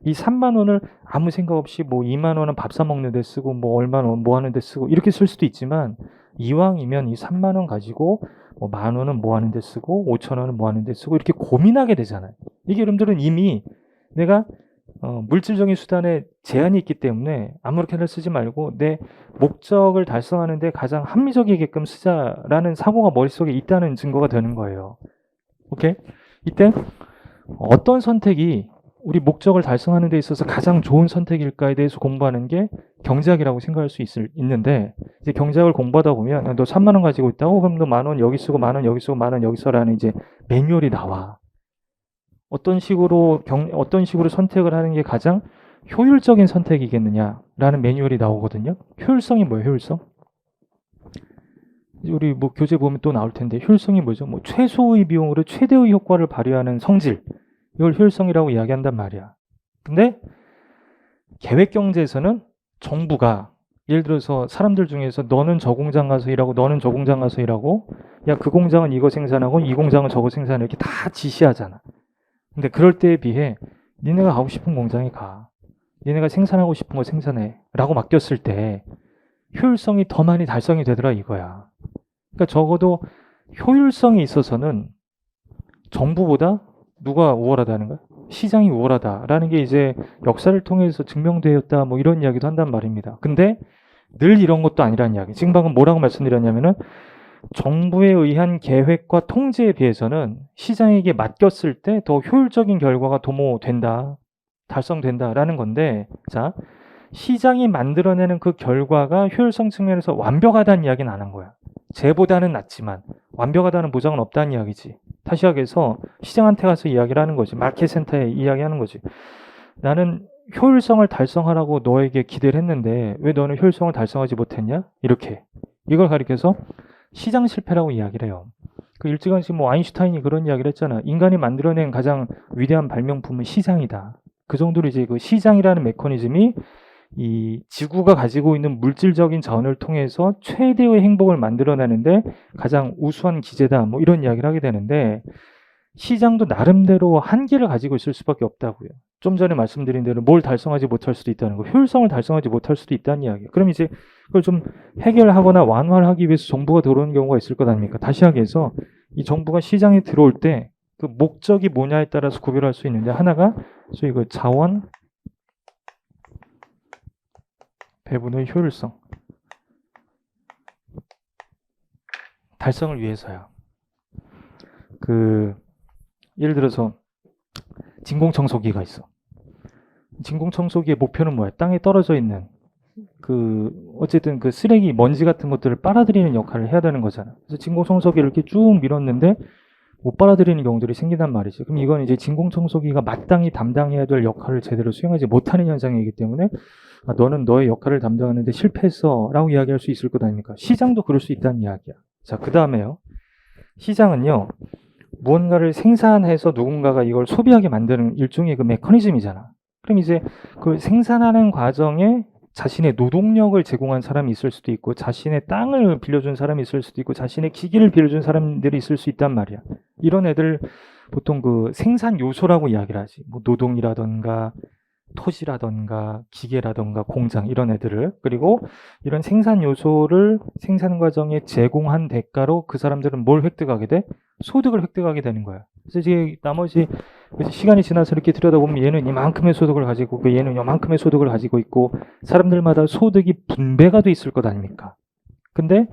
이 3만 원을 아무 생각 없이 뭐 2만 원은 밥 사 먹는 데 쓰고 뭐 얼마는 뭐 하는 데 쓰고 이렇게 쓸 수도 있지만 이왕이면 이 3만 원 가지고 뭐 만 원은 뭐 하는 데 쓰고 5천 원은 뭐 하는 데 쓰고 이렇게 고민하게 되잖아요. 이게 여러분들은 이미 내가 물질적인 수단에 제한이 있기 때문에 아무렇게나 쓰지 말고 내 목적을 달성하는 데 가장 합리적이게끔 쓰자라는 사고가 머릿속에 있다는 증거가 되는 거예요. 오케이? 이때 어떤 선택이 우리 목적을 달성하는 데 있어서 가장 좋은 선택일까에 대해서 공부하는 게 경제학이라고 생각할 수 있는데 이제 경제학을 공부하다 보면 너 3만 원 가지고 있다고 그럼 너 만 원 여기 쓰고 만 원 여기 쓰고 만 원 여기 써라는 이제 매뉴얼이 나와. 어떤 식으로 선택을 하는 게 가장 효율적인 선택이겠느냐라는 매뉴얼이 나오거든요. 효율성이 뭐예요? 효율성? 우리 뭐 교재 보면 또 나올 텐데 효율성이 뭐죠? 뭐 최소의 비용으로 최대의 효과를 발휘하는 성질. 이걸 효율성이라고 이야기한단 말이야. 근데 계획 경제에서는 정부가 예를 들어서 사람들 중에서 너는 저 공장 가서 일하고 너는 저 공장 가서 일하고 야 그 공장은 이거 생산하고 이 공장은 저거 생산해 이렇게 다 지시하잖아. 근데 그럴 때에 비해 니네가 가고 싶은 공장에 가. 니네가 생산하고 싶은 거 생산해. 라고 맡겼을 때 효율성이 더 많이 달성이 되더라 이거야. 그러니까 적어도 효율성에 있어서는 정부보다 누가 우월하다는 거야? 시장이 우월하다라는 게 이제 역사를 통해서 증명되었다 뭐 이런 이야기도 한단 말입니다. 근데 늘 이런 것도 아니란 이야기. 지금 방금 뭐라고 말씀드렸냐면은 정부에 의한 계획과 통제에 비해서는 시장에게 맡겼을 때 더 효율적인 결과가 도모된다, 달성된다라는 건데, 자, 시장이 만들어내는 그 결과가 효율성 측면에서 완벽하다는 이야기는 안 한 거야. 쟤보다는 낫지만 완벽하다는 보장은 없다는 이야기지. 다시 하기해서 시장한테 가서 이야기를 하는 거지. 마켓센터에 이야기하는 거지. 나는 효율성을 달성하라고 너에게 기대를 했는데 왜 너는 효율성을 달성하지 못했냐? 이렇게. 이걸 가리켜서 시장 실패라고 이야기를 해요. 그 일찌감치 뭐 아인슈타인이 그런 이야기를 했잖아. 인간이 만들어낸 가장 위대한 발명품은 시장이다. 그 정도로 이제 그 시장이라는 메커니즘이 이 지구가 가지고 있는 물질적인 자원을 통해서 최대의 행복을 만들어내는데 가장 우수한 기제다. 뭐 이런 이야기를 하게 되는데 시장도 나름대로 한계를 가지고 있을 수밖에 없다고요. 좀 전에 말씀드린 대로 뭘 달성하지 못할 수도 있다는 거, 효율성을 달성하지 못할 수도 있다는 이야기. 그럼 이제 그걸 좀 해결하거나 완화를 하기 위해서 정부가 들어오는 경우가 있을 것 아닙니까? 다시 하기해서 이 정부가 시장에 들어올 때 그 목적이 뭐냐에 따라서 구별할 수 있는데 하나가 소위 그 자원 배분의 효율성 달성을 위해서야. 그 예를 들어서 진공청소기가 있어. 진공청소기의 목표는 뭐야? 땅에 떨어져 있는 어쨌든 그 쓰레기, 먼지 같은 것들을 빨아들이는 역할을 해야 되는 거잖아. 그래서 진공청소기를 이렇게 쭉 밀었는데 못 빨아들이는 경우들이 생긴단 말이지. 그럼 이건 이제 진공청소기가 마땅히 담당해야 될 역할을 제대로 수행하지 못하는 현상이기 때문에 너는 너의 역할을 담당하는데 실패했어 라고 이야기할 수 있을 것 아닙니까? 시장도 그럴 수 있다는 이야기야. 자, 그 다음에요. 시장은요, 무언가를 생산해서 누군가가 이걸 소비하게 만드는 일종의 그 메커니즘이잖아. 그럼 이제 그 생산하는 과정에 자신의 노동력을 제공한 사람이 있을 수도 있고, 자신의 땅을 빌려준 사람이 있을 수도 있고, 자신의 기기를 빌려준 사람들이 있을 수 있단 말이야. 이런 애들 보통 그 생산 요소라고 이야기를 하지. 뭐 노동이라던가 토지라던가 기계라던가 공장 이런 애들을, 그리고 이런 생산 요소를 생산 과정에 제공한 대가로 그 사람들은 뭘 획득하게 돼? 소득을 획득하게 되는 거야. 그래서 이제 나머지 시간이 지나서 이렇게 들여다보면 얘는 이만큼의 소득을 가지고 있고 얘는 이만큼의 소득을 가지고 있고 사람들마다 소득이 분배가 돼 있을 것 아닙니까? 근데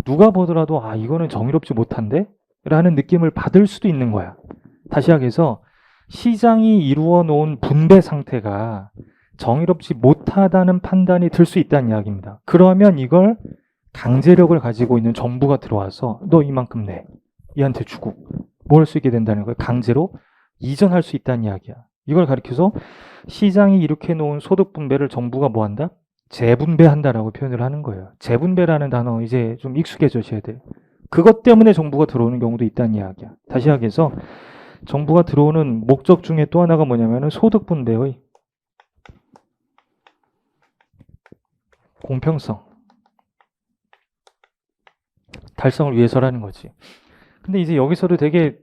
누가 보더라도 이거는 정의롭지 못한데? 라는 느낌을 받을 수도 있는 거야. 다시 하겠어, 시장이 이루어 놓은 분배 상태가 정의롭지 못하다는 판단이 들 수 있다는 이야기입니다. 그러면 이걸 강제력을 가지고 있는 정부가 들어와서 너 이만큼 내, 얘한테 주고 뭘 수 있게 된다는 거예요. 강제로 이전할 수 있다는 이야기야. 이걸 가리켜서 시장이 이렇게 놓은 소득 분배를 정부가 뭐 한다? 재분배한다라고 표현을 하는 거예요. 재분배라는 단어 이제 좀 익숙해져셔야 돼요. 그것 때문에 정부가 들어오는 경우도 있다는 이야기야. 다시 하겠어, 정부가 들어오는 목적 중에 또 하나가 뭐냐면은 소득 분배의 공평성 달성을 위해서라는 거지. 근데 이제 여기서도 되게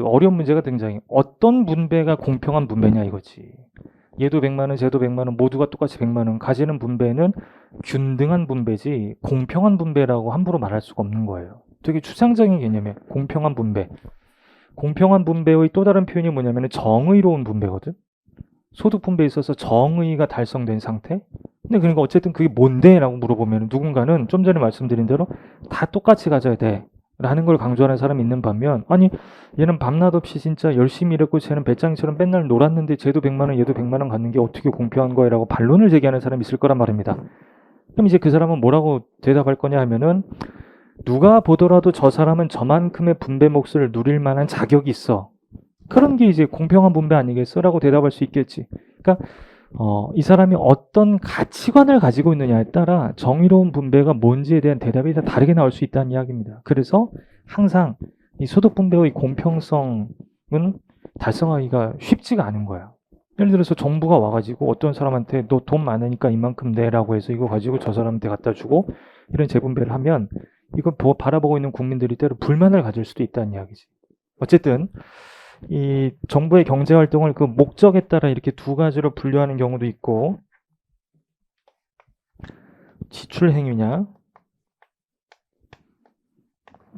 어려운 문제가 등장해. 어떤 분배가 공평한 분배냐 이거지. 얘도 100만 원, 쟤도 100만 원, 모두가 똑같이 100만 원 가지는 분배는 균등한 분배지 공평한 분배라고 함부로 말할 수가 없는 거예요. 되게 추상적인 개념이에요. 공평한 분배. 공평한 분배의 또 다른 표현이 뭐냐면 정의로운 분배거든. 소득 분배에 있어서 정의가 달성된 상태. 근데 그러니까 어쨌든 그게 뭔데? 라고 물어보면 누군가는 좀 전에 말씀드린 대로 다 똑같이 가져야 돼 라는 걸 강조하는 사람이 있는 반면, 아니 얘는 밤낮 없이 진짜 열심히 일했고 쟤는 배짱이처럼 맨날 놀았는데 쟤도 100만 원 얘도 100만 원 갖는 게 어떻게 공평한 거야 라고 반론을 제기하는 사람이 있을 거란 말입니다. 그럼 이제 그 사람은 뭐라고 대답할 거냐 하면은, 누가 보더라도 저 사람은 저만큼의 분배 몫을 누릴 만한 자격이 있어. 그런 게 이제 공평한 분배 아니겠어? 라고 대답할 수 있겠지. 그러니까 이 사람이 어떤 가치관을 가지고 있느냐에 따라 정의로운 분배가 뭔지에 대한 대답이 다 다르게 나올 수 있다는 이야기입니다. 그래서 항상 이 소득 분배의 공평성은 달성하기가 쉽지가 않은 거야. 예를 들어서 정부가 와가지고 어떤 사람한테 너 돈 많으니까 이만큼 내라고 해서 이거 가지고 저 사람한테 갖다 주고 이런 재분배를 하면 이걸 바라보고 있는 국민들이 때로 불만을 가질 수도 있다는 이야기지. 어쨌든 이 정부의 경제활동을 그 목적에 따라 이렇게 두 가지로 분류하는 경우도 있고, 지출 행위냐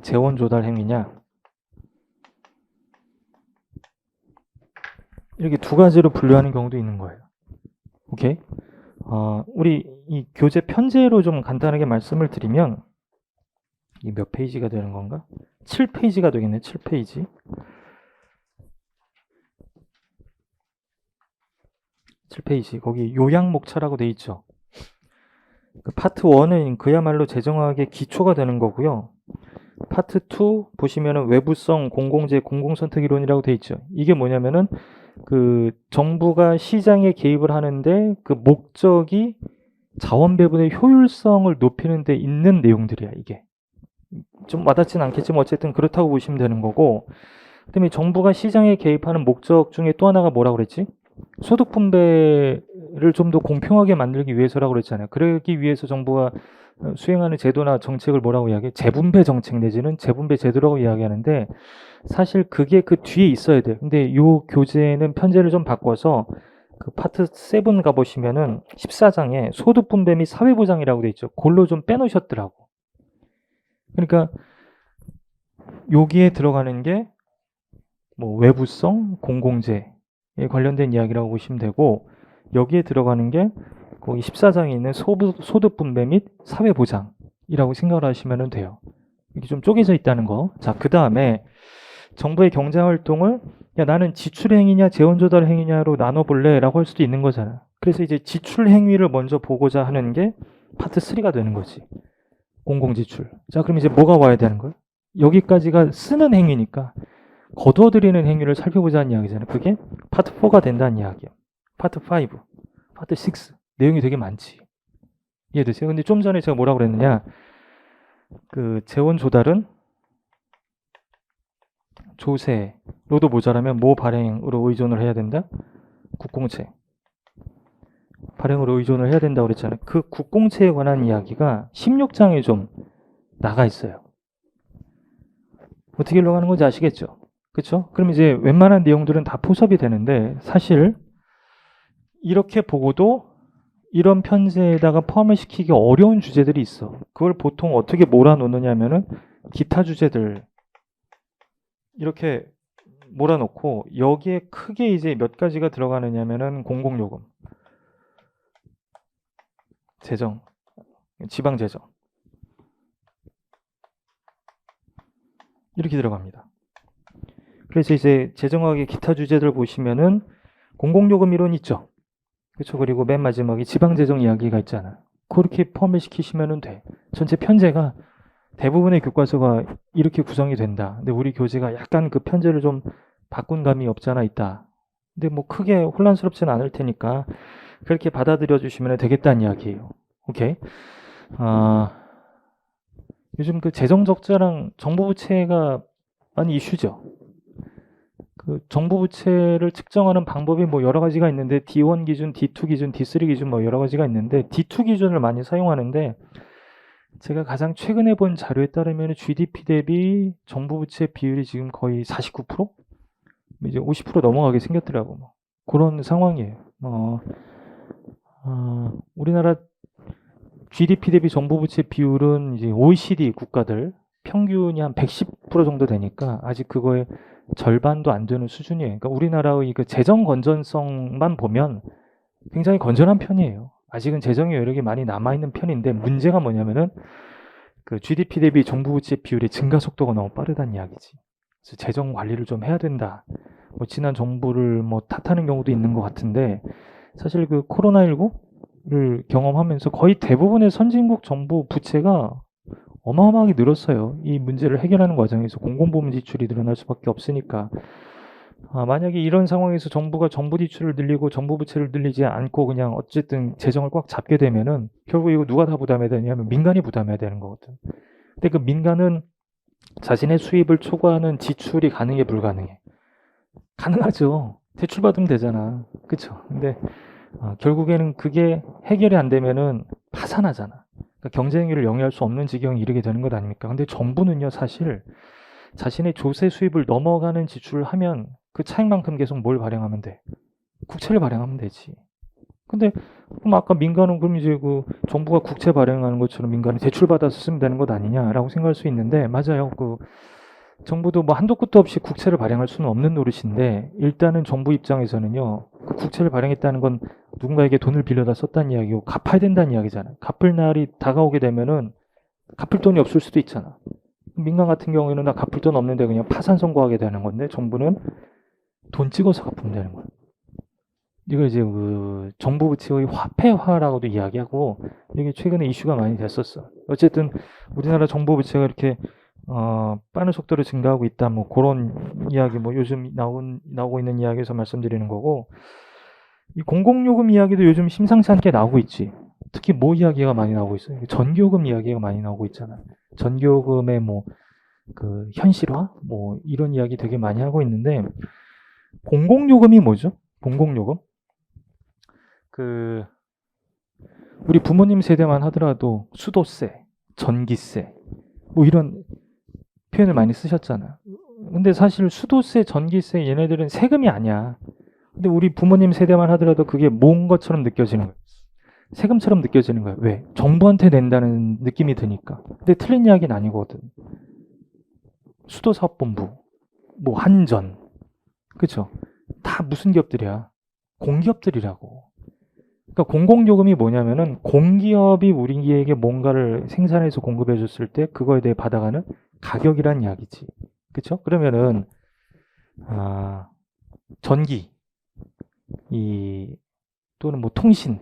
재원 조달 행위냐 이렇게 두 가지로 분류하는 경우도 있는 거예요. 오케이? 우리 이 교재 편제로 좀 간단하게 말씀을 드리면, 이 몇 페이지가 되는 건가? 7페이지가 되겠네. 7페이지. 7페이지. 거기 요약목차라고 돼 있죠. 그 파트 1은 그야말로 재정학의 기초가 되는 거고요. 파트 2 보시면은 외부성 공공재 공공선택이론이라고 돼 있죠. 이게 뭐냐면은 그 정부가 시장에 개입을 하는데 그 목적이 자원 배분의 효율성을 높이는 데 있는 내용들이야. 이게 좀 와닿지는 않겠지만 어쨌든 그렇다고 보시면 되는 거고, 그다음에 정부가 시장에 개입하는 목적 중에 또 하나가 뭐라고 그랬지? 소득 분배를 좀 더 공평하게 만들기 위해서라고 그랬잖아요. 그러기 위해서 정부가 수행하는 제도나 정책을 뭐라고 이야기해? 재분배 정책 내지는 재분배 제도라고 이야기하는데, 사실 그게 그 뒤에 있어야 돼. 근데 이 교재는 편제를 좀 바꿔서 그 파트 7 가보시면은 14장에 소득 분배 및 사회보장이라고 돼 있죠. 그걸로 좀 빼놓으셨더라고. 그러니까 여기에 들어가는 게 뭐 외부성 공공재에 관련된 이야기라고 보시면 되고, 여기에 들어가는 게 거기 14장에 있는 소득 분배 및 사회보장이라고 생각을 하시면 돼요. 이렇게 좀 쪼개져 있다는 거. 자, 그 다음에 정부의 경제활동을 야, 나는 지출 행위냐 재원 조달 행위냐로 나눠볼래라고 할 수도 있는 거잖아. 그래서 이제 지출 행위를 먼저 보고자 하는 게 파트 3가 되는 거지. 공공지출. 자, 그럼 이제 뭐가 와야 되는 거야? 여기까지가 쓰는 행위니까 거두어들이는 행위를 살펴보자는 이야기잖아요. 그게 파트 4가 된다는 이야기야. 파트 5, 파트 6. 내용이 되게 많지. 이해되세요? 근데 좀 전에 제가 뭐라고 그랬느냐? 그 재원 조달은 조세로도 모자라면 뭐 발행으로 의존을 해야 된다? 국공채. 발행으로 의존을 해야 된다고 그랬잖아요. 그 국공채에 관한 이야기가 16장에 좀 나가 있어요. 어떻게 흘러가는 건지 아시겠죠? 그렇죠? 그럼 이제 웬만한 내용들은 다 포섭이 되는데 사실 이렇게 보고도 이런 편제에다가 포함을 시키기 어려운 주제들이 있어. 그걸 보통 어떻게 몰아놓느냐 하면은 기타 주제들 이렇게 몰아놓고 여기에 크게 이제 몇 가지가 들어가느냐면은 공공요금, 재정, 지방재정 이렇게 들어갑니다. 그래서 이제 재정학의 기타 주제들 보시면은 공공요금 이론 있죠. 그렇죠. 그리고 맨 마지막에 지방재정 이야기가 있잖아. 그렇게 포함을 시키시면 돼. 전체 편제가 대부분의 교과서가 이렇게 구성이 된다. 근데 우리 교재가 약간 그 편제를 좀 바꾼 감이 없잖아 있다. 근데 뭐 크게 혼란스럽지는 않을 테니까 그렇게 받아들여 주시면 되겠다는 이야기예요. 오케이. 요즘 그 재정 적자랑 정부 부채가 많이 이슈죠. 그 정부 부채를 측정하는 방법이 뭐 여러 가지가 있는데 D1 기준, D2 기준, D3 기준 뭐 여러 가지가 있는데 D2 기준을 많이 사용하는데 제가 가장 최근에 본 자료에 따르면 GDP 대비 정부 부채 비율이 지금 거의 49%? 이제 50% 넘어가게 생겼더라고. 뭐. 그런 상황이에요. 우리나라 GDP 대비 정부 부채 비율은 이제 OECD 국가들 평균이 한 110% 정도 되니까 아직 그거의 절반도 안 되는 수준이에요. 그러니까 우리나라의 그 재정 건전성만 보면 굉장히 건전한 편이에요. 아직은 재정의 여력이 많이 남아있는 편인데 문제가 뭐냐면은 그 GDP 대비 정부 부채 비율의 증가 속도가 너무 빠르다는 이야기지. 그래서 재정 관리를 좀 해야 된다. 뭐 지난 정부를 뭐 탓하는 경우도 있는 것 같은데 사실 그 코로나19를 경험하면서 거의 대부분의 선진국 정부 부채가 어마어마하게 늘었어요. 이 문제를 해결하는 과정에서 공공부문 지출이 늘어날 수밖에 없으니까. 만약에 이런 상황에서 정부가 정부 지출을 늘리고 정부 부채를 늘리지 않고 그냥 어쨌든 재정을 꽉 잡게 되면은 결국 이거 누가 다 부담해야 되냐면 민간이 부담해야 되는 거거든. 근데 그 민간은 자신의 수입을 초과하는 지출이 가능해 불가능해? 가능하죠. 대출 받으면 되잖아. 그쵸? 근데 결국에는 그게 해결이 안 되면은 파산하잖아. 그러니까 경쟁률을 영위할 수 없는 지경에 이르게 되는 것 아닙니까? 근데 정부는요, 사실 자신의 조세 수입을 넘어가는 지출을 하면 그 차익만큼 계속 뭘 발행하면 돼? 국채를 발행하면 되지. 근데 그럼 아까 민간은 그럼 이제 그 정부가 국채 발행하는 것처럼 민간이 대출 받아서 쓰면 되는 것 아니냐라고 생각할 수 있는데 맞아요. 그 정부도 뭐 한도 끝도 없이 국채를 발행할 수는 없는 노릇인데 일단은 정부 입장에서는요. 그 국채를 발행했다는 건 누군가에게 돈을 빌려다 썼다는 이야기고 갚아야 된다는 이야기잖아요. 갚을 날이 다가오게 되면은 갚을 돈이 없을 수도 있잖아. 민간 같은 경우에는 나 갚을 돈 없는데 그냥 파산 선고하게 되는 건데 정부는 돈 찍어서 갚으면 되는 거야. 이걸 이제 그 정부 부채의 화폐화라고도 이야기하고 이게 최근에 이슈가 많이 됐었어. 어쨌든 우리나라 정부 부채가 이렇게 빠른 속도로 증가하고 있다. 뭐 그런 이야기 뭐 요즘 나오고 있는 이야기에서 말씀드리는 거고 이 공공요금 이야기도 요즘 심상치 않게 나오고 있지. 특히 뭐 이야기가 많이 나오고 있어요. 전기요금 이야기가 많이 나오고 있잖아. 전기요금의 뭐 그 현실화 뭐 이런 이야기 되게 많이 하고 있는데 공공요금이 뭐죠? 공공요금? 그 우리 부모님 세대만 하더라도 수도세, 전기세 뭐 이런 표현을 많이 쓰셨잖아. 근데 사실 수도세, 전기세 얘네들은 세금이 아니야. 근데 우리 부모님 세대만 하더라도 그게 모은 것처럼 느껴지는 거야. 세금처럼 느껴지는 거야. 왜? 정부한테 낸다는 느낌이 드니까. 근데 틀린 이야기는 아니거든. 수도사업본부, 뭐 한전, 그쵸? 다 무슨 기업들이야? 공기업들이라고. 그러니까 공공요금이 뭐냐면은 공기업이 우리에게 뭔가를 생산해서 공급해 줬을 때 그거에 대해 받아가는 가격이란 이야기지. 그쵸? 그러면은 전기, 또는 뭐 통신,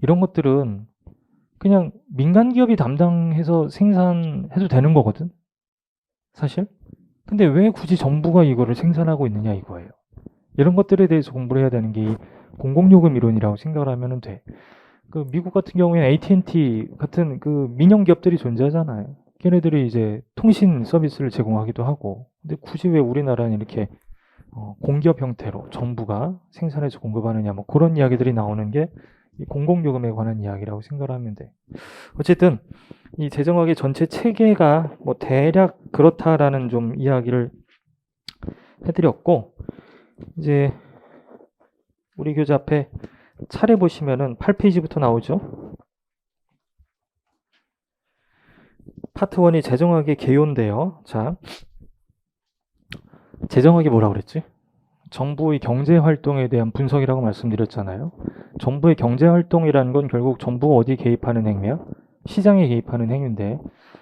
이런 것들은 그냥 민간 기업이 담당해서 생산해도 되는 거거든, 사실. 근데 왜 굳이 정부가 이거를 생산하고 있느냐 이거예요. 이런 것들에 대해서 공부를 해야 되는 게 이 공공요금 이론이라고 생각을 하면 돼. 그 미국 같은 경우에는 AT&T 같은 그 민영 기업들이 존재하잖아요. 걔네들이 이제 통신 서비스를 제공하기도 하고. 근데 굳이 왜 우리나라는 이렇게 공기업 형태로 정부가 생산해서 공급하느냐, 뭐 그런 이야기들이 나오는 게 이 공공요금에 관한 이야기라고 생각을 하면 돼. 어쨌든 이 재정학의 전체 체계가 뭐 대략 그렇다라는 좀 이야기를 해드렸고, 이제 우리 교재 앞에 차례 보시면은 8페이지부터 나오죠. 파트 1이 재정학의 개요인데요. 자, 재정학이 뭐라고 그랬지? 정부의 경제 활동에 대한 분석이라고 말씀드렸잖아요. 정부의 경제 활동이라는 건 결국 정부가 어디 개입하는 행위야? 시장에 개입하는 행위인데,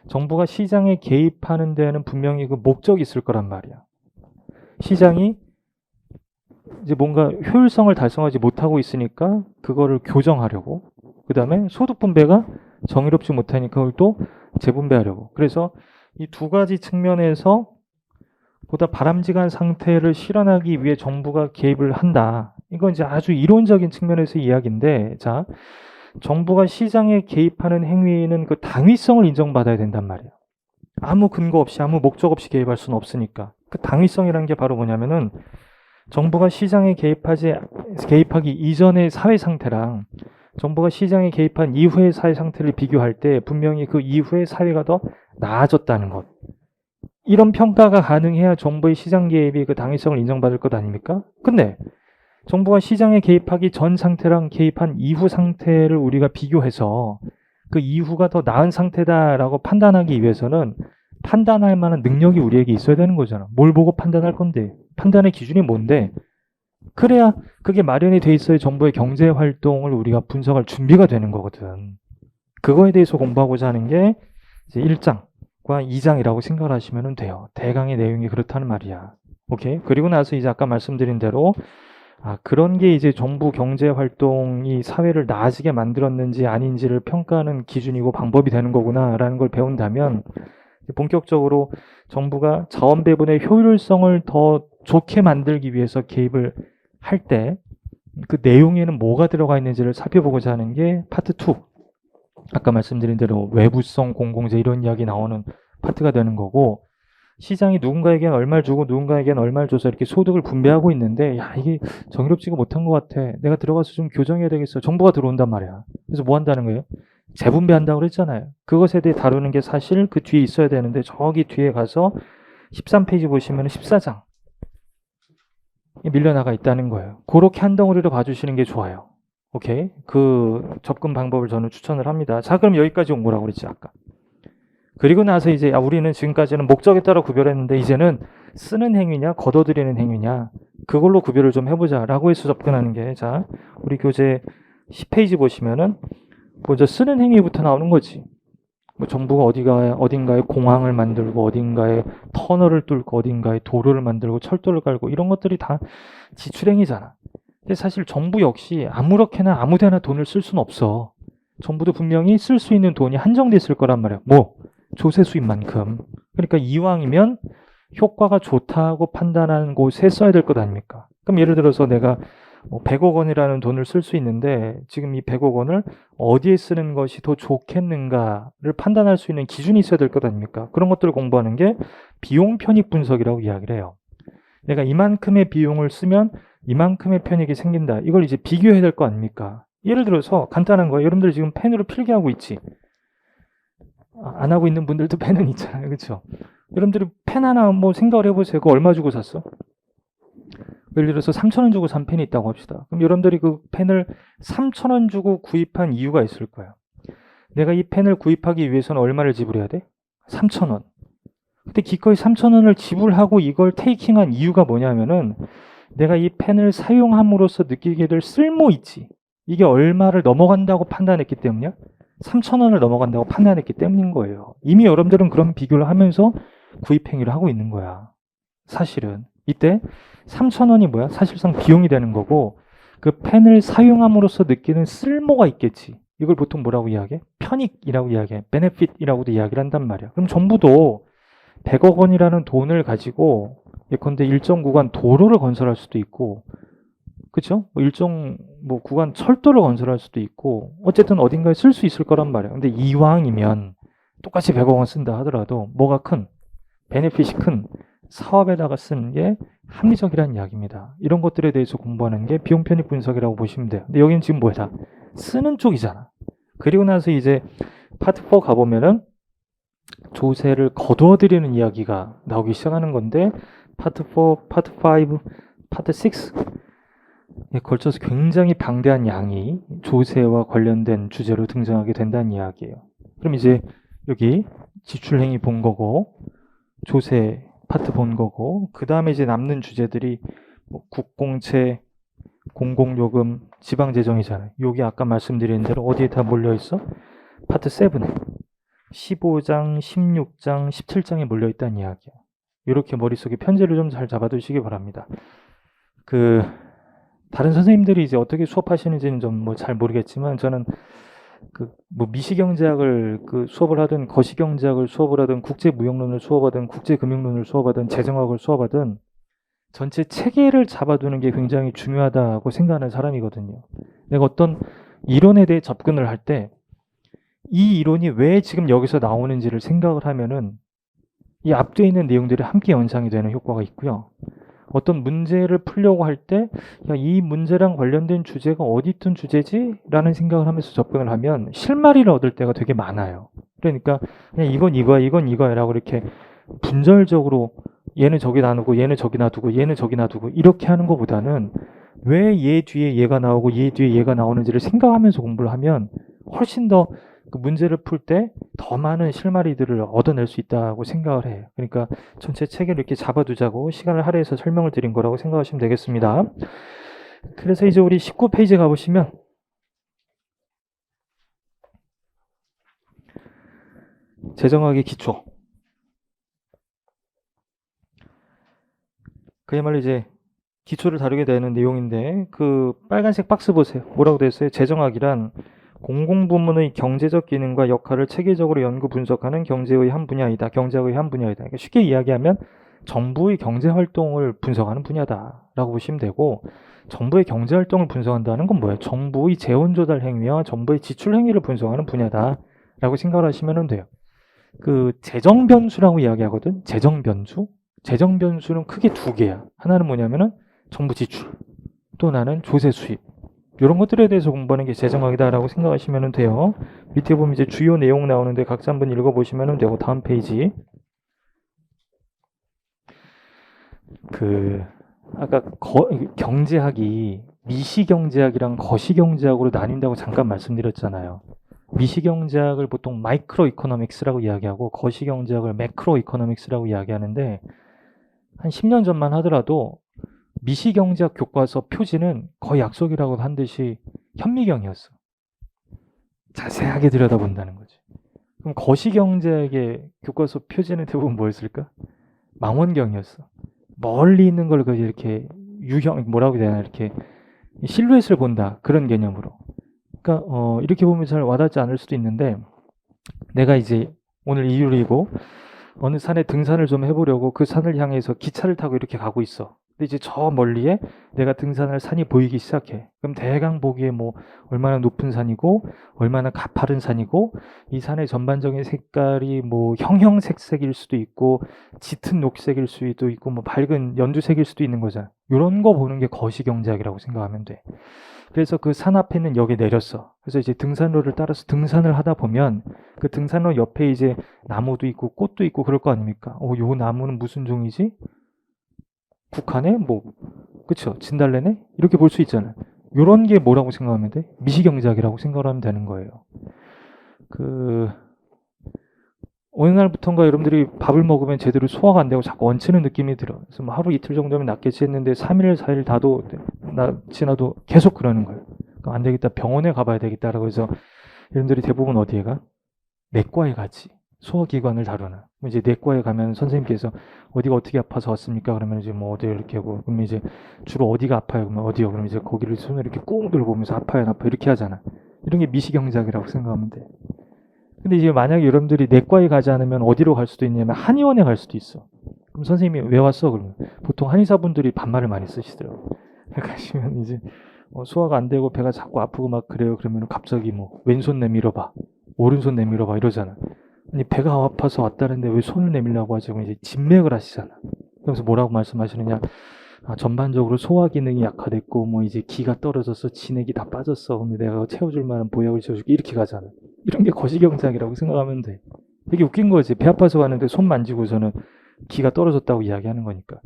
정부가 시장에 개입하는 데에는 분명히 그 목적이 있을 거란 말이야. 시장이 이제 뭔가 효율성을 달성하지 못하고 있으니까 그거를 교정하려고, 그 다음에 소득 분배가 정의롭지 못하니까 그걸 또 재분배하려고. 그래서 이 두 가지 측면에서 보다 바람직한 상태를 실현하기 위해 정부가 개입을 한다. 이건 이제 아주 이론적인 측면에서 이야기인데, 자, 정부가 시장에 개입하는 행위는 그 당위성을 인정받아야 된단 말이야. 아무 근거 없이, 아무 목적 없이 개입할 수는 없으니까. 그 당위성이라는 게 바로 뭐냐면은, 정부가 시장에 개입하기 이전의 사회 상태랑 정부가 시장에 개입한 이후의 사회 상태를 비교할 때 분명히 그 이후의 사회가 더 나아졌다는 것. 이런 평가가 가능해야 정부의 시장 개입이 그 당위성을 인정받을 것 아닙니까? 근데 정부가 시장에 개입하기 전 상태랑 개입한 이후 상태를 우리가 비교해서 그 이후가 더 나은 상태다라고 판단하기 위해서는 판단할 만한 능력이 우리에게 있어야 되는 거잖아. 뭘 보고 판단할 건데? 판단의 기준이 뭔데? 그래야 그게 마련이 돼 있어야 정부의 경제 활동을 우리가 분석할 준비가 되는 거거든. 그거에 대해서 공부하고자 하는 게 이제 1장과 2장이라고 생각을 하시면 돼요. 대강의 내용이 그렇다는 말이야. 오케이? 그리고 나서 이제 아까 말씀드린 대로 그런 게 이제 정부 경제 활동이 사회를 나아지게 만들었는지 아닌지를 평가하는 기준이고 방법이 되는 거구나라는 걸 배운다면 본격적으로 정부가 자원 배분의 효율성을 더 좋게 만들기 위해서 개입을 할 때 그 내용에는 뭐가 들어가 있는지를 살펴보고자 하는 게 파트 2. 아까 말씀드린 대로 외부성 공공재 이런 이야기 나오는 파트가 되는 거고, 시장이 누군가에겐 얼마를 주고 누군가에겐 얼마를 줘서 이렇게 소득을 분배하고 있는데, 야, 이게 정의롭지가 못한 것 같아. 내가 들어가서 좀 교정해야 되겠어. 정부가 들어온단 말이야. 그래서 뭐 한다는 거예요? 재분배한다고 그랬잖아요. 그것에 대해 다루는 게 사실 그 뒤에 있어야 되는데, 저기 뒤에 가서 13페이지 보시면 14장 밀려나가 있다는 거예요. 그렇게 한 덩어리로 봐주시는 게 좋아요. 오케이? 그 접근 방법을 저는 추천을 합니다. 자, 그럼 여기까지 온 거라고 그랬지, 아까. 그리고 나서 이제 우리는 지금까지는 목적에 따라 구별했는데 이제는 쓰는 행위냐 걷어들이는 행위냐 그걸로 구별을 좀 해보자 라고 해서 접근하는 게, 자, 우리 교재 10페이지 보시면은 먼저 쓰는 행위부터 나오는 거지. 뭐 정부가 어딘가에 공항을 만들고 어딘가에 터널을 뚫고 어딘가에 도로를 만들고 철도를 깔고 이런 것들이 다 지출행위잖아. 근데 사실 정부 역시 아무렇게나 아무데나 돈을 쓸 수는 없어. 정부도 분명히 쓸 수 있는 돈이 한정돼 있을 거란 말이야. 뭐 조세 수입만큼. 그러니까 이왕이면 효과가 좋다고 판단하는 곳에 써야 될 것 아닙니까? 그럼 예를 들어서 내가 100억 원이라는 돈을 쓸 수 있는데 지금 이 100억 원을 어디에 쓰는 것이 더 좋겠는가를 판단할 수 있는 기준이 있어야 될 것 아닙니까? 그런 것들을 공부하는 게 비용 편익 분석이라고 이야기를 해요. 내가 이만큼의 비용을 쓰면 이만큼의 편익이 생긴다. 이걸 이제 비교해야 될 거 아닙니까? 예를 들어서 간단한 거예요. 여러분들 지금 펜으로 필기하고 있지? 안 하고 있는 분들도 펜은 있잖아요. 그렇죠? 여러분들이 펜 하나 뭐 생각을 해보세요. 그거 얼마 주고 샀어? 예를 들어서 3,000원 주고 산 펜이 있다고 합시다. 그럼 여러분들이 그 펜을 3,000원 주고 구입한 이유가 있을 거예요. 내가 이 펜을 구입하기 위해서는 얼마를 지불해야 돼? 3,000원. 근데 기꺼이 3,000원을 지불하고 이걸 테이킹한 이유가 뭐냐면은 내가 이 펜을 사용함으로써 느끼게 될 쓸모 있지. 이게 얼마를 넘어간다고 판단했기 때문이야? 3,000원을 넘어간다고 판단했기 때문인 거예요. 이미 여러분들은 그런 비교를 하면서 구입 행위를 하고 있는 거야. 사실은. 이때 3,000원이 뭐야? 사실상 비용이 되는 거고 그 펜을 사용함으로써 느끼는 쓸모가 있겠지. 이걸 보통 뭐라고 이야기해? 편익이라고 이야기해. 베네핏이라고도 이야기를 한단 말이야. 그럼 정부도 100억 원이라는 돈을 가지고 예컨대 일정 구간 도로를 건설할 수도 있고, 그쵸? 뭐 일정 뭐 구간 철도를 건설할 수도 있고, 어쨌든 어딘가에 쓸 수 있을 거란 말이야. 근데 이왕이면 똑같이 100억 원 쓴다 하더라도 뭐가 큰, 베네핏이 큰 사업에다가 쓰는 게 합리적이라는 이야기입니다. 이런 것들에 대해서 공부하는 게 비용 편익 분석이라고 보시면 돼요. 근데 여기는 지금 뭐야? 쓰는 쪽이잖아. 그리고 나서 이제 파트 4 가보면은 조세를 거두어들이는 이야기가 나오기 시작하는 건데 파트 4, 파트 5, 파트 6에 걸쳐서 굉장히 방대한 양이 조세와 관련된 주제로 등장하게 된다는 이야기예요. 그럼 이제 여기 지출행위 본 거고 조세 파트 본 거고 그 다음에 이제 남는 주제들이 뭐 국공채, 공공요금, 지방재정이잖아요. 여기 아까 말씀드린 대로 어디에 다 몰려있어? 파트 7에 15장, 16장, 17장에 몰려있다는 이야기야. 이렇게 머릿속에 편지를 좀 잘 잡아두시기 바랍니다. 다른 선생님들이 이제 어떻게 수업하시는지는 좀 뭐 잘 모르겠지만 저는 뭐 미시경제학을 수업을 하든 거시경제학을 수업을 하든 국제무역론을 수업하든 국제금융론을 수업하든 재정학을 수업하든 전체 체계를 잡아두는 게 굉장히 중요하다고 생각하는 사람이거든요. 내가 어떤 이론에 대해 접근을 할 때 이 이론이 왜 지금 여기서 나오는지를 생각을 하면은 이 앞뒤에 있는 내용들이 함께 연상이 되는 효과가 있고요. 어떤 문제를 풀려고 할 때 이 문제랑 관련된 주제가 어디 있던 주제지? 라는 생각을 하면서 접근을 하면 실마리를 얻을 때가 되게 많아요. 그러니까 그냥 이건 이거야, 이건 이거야 라고 이렇게 분절적으로 얘는 저기 놔두고 얘는 저기 놔두고 얘는 저기 놔두고 이렇게 하는 것보다는 왜 얘 뒤에 얘가 나오고 얘 뒤에 얘가 나오는지를 생각하면서 공부를 하면 훨씬 더 그 문제를 풀 때 더 많은 실마리들을 얻어낼 수 있다고 생각을 해요. 그러니까 전체 체계를 이렇게 잡아두자고 시간을 할애해서 설명을 드린 거라고 생각하시면 되겠습니다. 그래서 이제 우리 19페이지 가보시면 재정학의 기초. 그야말로 이제 기초를 다루게 되는 내용인데 그 빨간색 박스 보세요. 뭐라고 되어 있어요? 재정학이란 공공부문의 경제적 기능과 역할을 체계적으로 연구 분석하는 경제의 한 분야이다. 경제학의 한 분야이다. 그러니까 쉽게 이야기하면 정부의 경제활동을 분석하는 분야다라고 보시면 되고 정부의 경제활동을 분석한다는 건 뭐예요? 정부의 재원조달 행위와 정부의 지출 행위를 분석하는 분야다라고 생각을 하시면 돼요. 재정변수라고 이야기하거든. 재정변수. 재정변수는 크게 두 개야. 하나는 뭐냐면은 정부 지출, 또 하나는 조세 수입. 이런 것들에 대해서 공부하는 게 재정학이다라고 생각하시면 돼요. 밑에 보면 이제 주요 내용 나오는데 각자 한번 읽어보시면 되고 다음 페이지. 아까 경제학이 미시경제학이랑 거시경제학으로 나뉜다고 잠깐 말씀드렸잖아요. 미시경제학을 보통 마이크로 이코노믹스라고 이야기하고 거시경제학을 매크로 이코노믹스라고 이야기하는데 한 10년 전만 하더라도 미시경제학 교과서 표지는 거의 약속이라고 한 듯이 현미경이었어. 자세하게 들여다본다는 거지. 그럼 거시경제학의 교과서 표지는 대부분 뭐였을까? 망원경이었어. 멀리 있는 걸 이렇게 뭐라고 해야 되나, 이렇게 실루엣을 본다. 그런 개념으로. 그러니까 이렇게 보면 잘 와닿지 않을 수도 있는데 내가 이제 오늘 일요일이고 어느 산에 등산을 좀 해보려고 그 산을 향해서 기차를 타고 이렇게 가고 있어. 근데 이제 저 멀리에 내가 등산할 산이 보이기 시작해. 그럼 대강 보기에 뭐 얼마나 높은 산이고 얼마나 가파른 산이고 이 산의 전반적인 색깔이 뭐 형형색색일 수도 있고 짙은 녹색일 수도 있고 뭐 밝은 연두색일 수도 있는 거잖아. 이런 거 보는 게 거시경제학이라고 생각하면 돼. 그래서 그 산 앞에 있는 역에 내렸어. 그래서 이제 등산로를 따라서 등산을 하다 보면 그 등산로 옆에 이제 나무도 있고 꽃도 있고 그럴 거 아닙니까? 요 나무는 무슨 종이지? 국화네? 뭐, 그쵸? 진달래네? 이렇게 볼 수 있잖아요. 요런 게 뭐라고 생각하면 돼? 미시경제학이라고 생각을 하면 되는 거예요. 어느 날부턴가 여러분들이 밥을 먹으면 제대로 소화가 안 되고 자꾸 얹히는 느낌이 들어. 그래서 뭐 하루 이틀 정도면 낫겠지 했는데 3일, 4일 지나도 계속 그러는 거예요. 안 되겠다. 병원에 가봐야 되겠다라고 해서 여러분들이 대부분 어디에 가? 내과에 가지. 소화기관을 다루는. 이제 내과에 가면 선생님께서 어디가 어떻게 아파서 왔습니까? 그러면 이제 뭐 어디 이렇게 하고, 그러면 이제 주로 어디가 아파요? 그러면 어디요? 그러면 이제 거기를 손을 이렇게 꾹 들어보면서 아파요, 안 아파요? 이렇게 하잖아. 이런 게 미시경작이라고 생각하면 돼. 근데 이제 만약에 여러분들이 내과에 가지 않으면 어디로 갈 수도 있냐면 한의원에 갈 수도 있어. 그럼 선생님이 왜 왔어? 그러면 보통 한의사분들이 반말을 많이 쓰시더라고요. 가시면 이제 소화가 안 되고 배가 자꾸 아프고 막 그래요. 그러면 갑자기 뭐 왼손 내밀어봐, 오른손 내밀어봐 이러잖아. 아니 배가 아파서 왔다는데 왜 손을 내밀라고 하지? 그럼 이제 진맥을 하시잖아. 그래서 뭐라고 말씀하시느냐? 전반적으로 소화 기능이 약화됐고 뭐 이제 기가 떨어져서 진액이 다 빠졌어. 근데 내가 채워줄 만한 보약을 채워줄게. 이렇게 가잖아. 이런 게 거시경작이라고 생각하면 돼. 되게 웃긴 거지. 배 아파서 가는데 손 만지고서는 기가 떨어졌다고 이야기하는 거니까.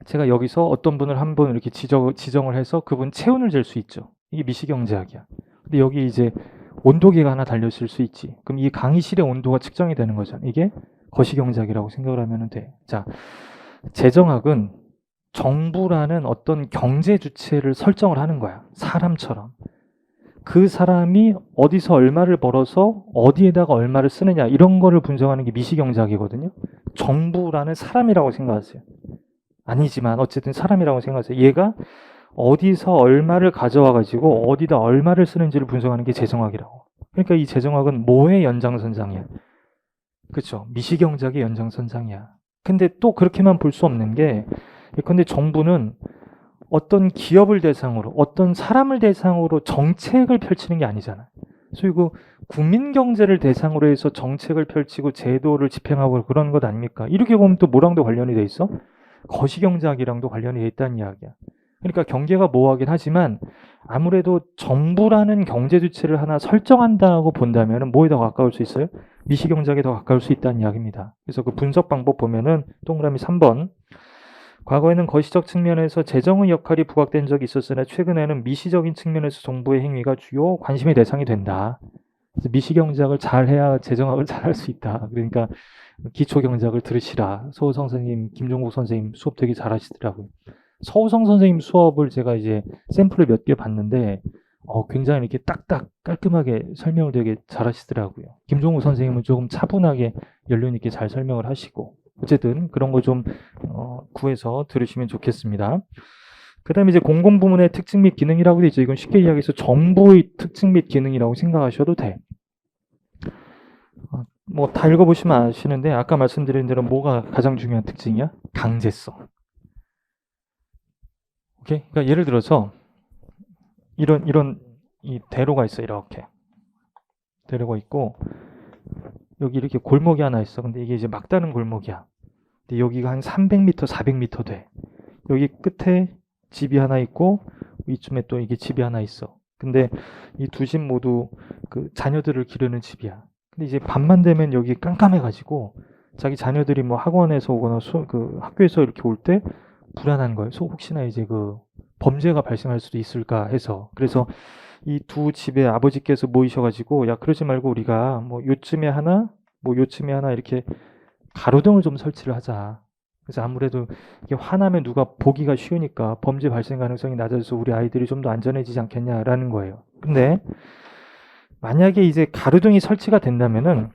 제가 여기서 어떤 분을 한 번 이렇게 지정을 해서 그분 체온을 잴 수 있죠. 이게 미시경제학이야. 근데 여기 이제 온도계가 하나 달렸을 수 있지. 그럼 이 강의실의 온도가 측정이 되는 거잖아. 이게 거시경제학이라고 생각을 하면 돼. 자, 재정학은 정부라는 어떤 경제 주체를 설정을 하는 거야. 사람처럼. 그 사람이 어디서 얼마를 벌어서 어디에다가 얼마를 쓰느냐 이런 거를 분석하는 게 미시경제학이거든요. 정부라는 사람이라고 생각하세요. 아니지만 어쨌든 사람이라고 생각하세요. 얘가 어디서 얼마를 가져와 가지고 어디다 얼마를 쓰는지를 분석하는 게 재정학이라고. 그러니까 이 재정학은 뭐의 연장선상이야? 그렇죠. 미시경제학의 연장선상이야. 근데 또 그렇게만 볼 수 없는 게, 근데 정부는 어떤 기업을 대상으로, 어떤 사람을 대상으로 정책을 펼치는 게 아니잖아. 그리고 국민 경제를 대상으로 해서 정책을 펼치고 제도를 집행하고 그런 것 아닙니까? 이렇게 보면 또 뭐랑도 관련이 돼 있어? 거시경제학이랑도 관련이 돼 있다는 이야기야. 그러니까 경계가 모호하긴 하지만 아무래도 정부라는 경제 주체를 하나 설정한다고 본다면 뭐에 더 가까울 수 있어요? 미시경제학에 더 가까울 수 있다는 이야기입니다. 그래서 그 분석 방법 보면은 동그라미 3번. 과거에는 거시적 측면에서 재정의 역할이 부각된 적이 있었으나 최근에는 미시적인 측면에서 정부의 행위가 주요 관심의 대상이 된다. 그래서 미시경제학을 잘해야 재정학을 잘할 수 있다. 그러니까 기초경제학을 들으시라. 서우성 선생님, 김종국 선생님 수업 되게 잘하시더라고요. 서우성 선생님 수업을 제가 이제 샘플을 몇 개 봤는데 굉장히 이렇게 딱딱 깔끔하게 설명을 되게 잘하시더라고요. 김종국 선생님은 조금 차분하게 연륜 있게 잘 설명을 하시고 어쨌든 그런 거 좀 구해서 들으시면 좋겠습니다. 그 다음에 이제 공공부문의 특징 및 기능이라고 되어 있죠. 이건 쉽게 이야기해서 정부의 특징 및 기능이라고 생각하셔도 돼. 뭐 다 읽어보시면 아시는데 아까 말씀드린 대로 뭐가 가장 중요한 특징이야? 강제성. 오케이? 그러니까 예를 들어서 이런 이 대로가 있어. 이렇게 대로가 있고 여기 이렇게 골목이 하나 있어. 근데 이게 이제 막다른 골목이야. 근데 여기가 한 300m, 400m 돼. 여기 끝에 집이 하나 있고 이쯤에 또 이게 집이 하나 있어. 근데 이 두 집 모두 그 자녀들을 기르는 집이야. 근데 이제 밤만 되면 여기 깜깜해가지고 자기 자녀들이 뭐 학원에서 오거나 그 학교에서 이렇게 올 때 불안한 거예요. 혹시나 이제 그 범죄가 발생할 수도 있을까 해서. 그래서 이 두 집의 아버지께서 모이셔가지고 야 그러지 말고 우리가 뭐 요쯤에 하나 뭐 요쯤에 하나 이렇게 가로등을 좀 설치를 하자. 그래서 아무래도 이게 화나면 누가 보기가 쉬우니까 범죄 발생 가능성이 낮아져서 우리 아이들이 좀 더 안전해지지 않겠냐라는 거예요. 근데 만약에 이제 가로등이 설치가 된다면은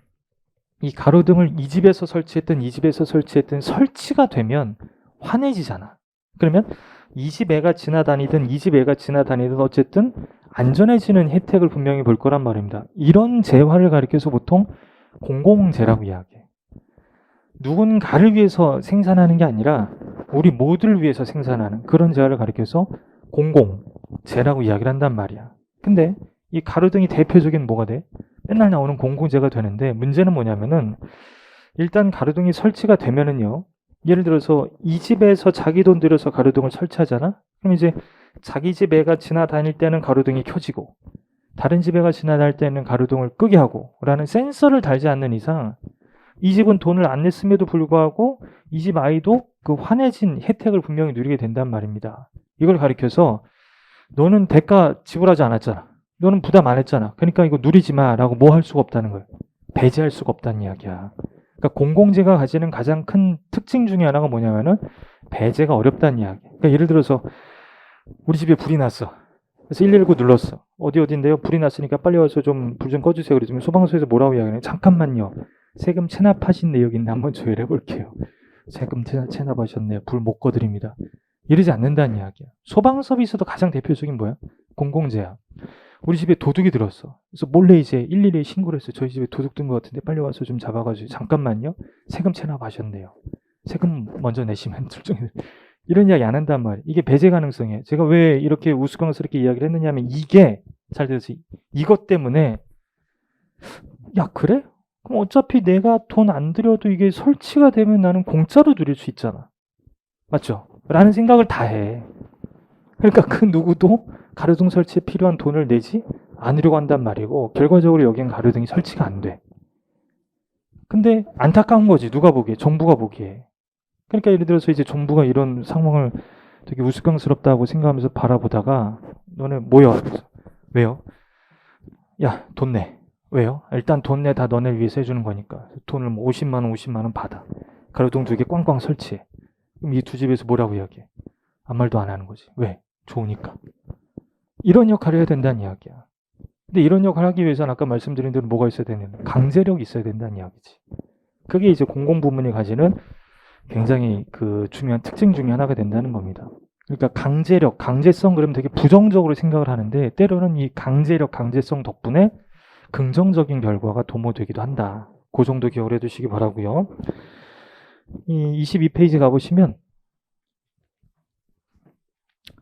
이 가로등을 이 집에서 설치했든 이 집에서 설치했든 설치가 되면 환해지잖아. 그러면 이 집 애가 지나다니든 이 집 애가 지나다니든 어쨌든 안전해지는 혜택을 분명히 볼 거란 말입니다. 이런 재화를 가리켜서 보통 공공재라고 이야기해. 누군가를 위해서 생산하는 게 아니라 우리 모두를 위해서 생산하는 그런 재화를 가리켜서 공공재라고 이야기를 한단 말이야. 근데 이 가로등이 대표적인 뭐가 돼? 맨날 나오는 공공재가 되는데 문제는 뭐냐면은 일단 가로등이 설치가 되면은요. 예를 들어서 이 집에서 자기 돈 들여서 가로등을 설치하잖아? 그럼 이제 자기 집 애가 지나다닐 때는 가로등이 켜지고 다른 집 애가 지나다닐 때는 가로등을 끄게 하고 라는 센서를 달지 않는 이상 이 집은 돈을 안 냈음에도 불구하고 이 집 아이도 그 환해진 혜택을 분명히 누리게 된단 말입니다. 이걸 가리켜서 너는 대가 지불하지 않았잖아. 너는 부담 안 했잖아. 그러니까 이거 누리지 마라고 뭐 할 수가 없다는 거예요. 배제할 수가 없다는 이야기야. 그러니까 공공재가 가지는 가장 큰 특징 중에 하나가 뭐냐면은 배제가 어렵다는 이야기. 그러니까 예를 들어서 우리 집에 불이 났어. 그래서 119 눌렀어. 어디인데요? 불이 났으니까 빨리 와서 좀 불 좀 꺼주세요. 그랬더니 소방서에서 뭐라고 이야기하냐. 잠깐만요. 세금 체납하신 내역인데 한번 조회를 해볼게요. 세금 체납하셨네요. 불 못 꺼드립니다. 이러지 않는다는 이야기야. 소방 서비스도 가장 대표적인 뭐야? 공공재야. 우리 집에 도둑이 들었어. 그래서 몰래 이제 112에 신고를 했어요. 저희 집에 도둑 든 것 같은데 빨리 와서 좀 잡아가지고 잠깐만요. 세금 체납하셨네요. 세금 먼저 내시면 출정해. 이런 이야기 안 한단 말이에요. 이게 배제 가능성이에요. 제가 왜 이렇게 우스꽝스럽게 이야기를 했느냐면 이게 잘 들으세요. 이것 때문에 야 그래? 그럼 어차피 내가 돈 안 들여도 이게 설치가 되면 나는 공짜로 누릴 수 있잖아. 맞죠? 라는 생각을 다 해. 그러니까 그 누구도 가로등 설치에 필요한 돈을 내지 않으려고 한단 말이고 결과적으로 여기엔 가로등이 설치가 안 돼. 근데 안타까운 거지. 누가 보기에. 정부가 보기에. 그러니까 예를 들어서 이제 정부가 이런 상황을 되게 우스꽝스럽다고 생각하면서 바라보다가 너네 뭐야? 왜요? 야, 돈 내. 왜요? 일단 돈 내. 다 너네 위해서 해주는 거니까. 돈을 뭐 50만 원 받아. 가로등 2개 꽝꽝 설치해. 그럼 이 두 집에서 뭐라고 이야기해? 아무 말도 안 하는 거지. 왜? 좋으니까. 이런 역할을 해야 된다는 이야기야. 근데 이런 역할을 하기 위해서는 아까 말씀드린 대로 뭐가 있어야 되는? 강제력이 있어야 된다는 이야기지. 그게 이제 공공부문이 가지는 굉장히 그 중요한 특징 중에 하나가 된다는 겁니다. 그러니까 강제력, 강제성 그러면 되게 부정적으로 생각을 하는데 때로는 이 강제력, 강제성 덕분에 긍정적인 결과가 도모되기도 한다. 그 정도 기억을 해두시기 바라고요. 이 22페이지 가보시면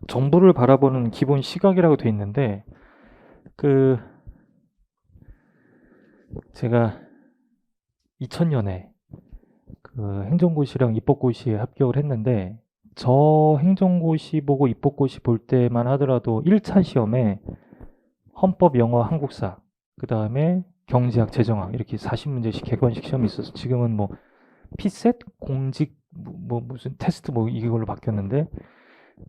정부를 바라보는 기본 시각이라고 돼 있는데 그 제가 2000년에 그 행정고시랑 입법고시에 합격을 했는데 저 행정고시 보고 입법고시 볼 때만 하더라도 1차 시험에 헌법, 영어, 한국사, 그 다음에 경제학, 재정학 이렇게 40문제씩 객관식 시험이 있어서 지금은 뭐 피셋, 공직, 뭐 무슨 테스트 뭐 이걸로 바뀌었는데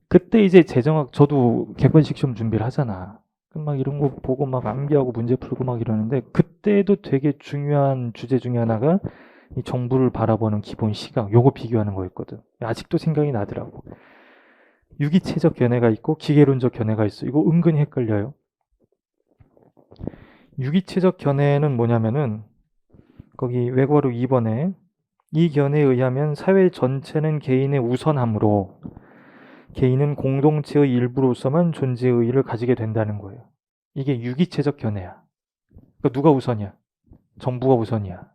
그때 이제 재정학 저도 객관식 시험 준비를 하잖아. 막 이런 거 보고 막 암기하고 문제 풀고 막 이러는데 그때도 되게 중요한 주제 중에 하나가 이 정부를 바라보는 기본 시각 요거 비교하는 거였거든. 아직도 생각이 나더라고. 유기체적 견해가 있고 기계론적 견해가 있어. 이거 은근히 헷갈려요. 유기체적 견해는 뭐냐면은 거기 외국어로 2번에 이 견해에 의하면 사회 전체는 개인의 우선함으로 개인은 공동체의 일부로서만 존재의 의의를 가지게 된다는 거예요. 이게 유기체적 견해야. 그러니까 누가 우선이야? 정부가 우선이야.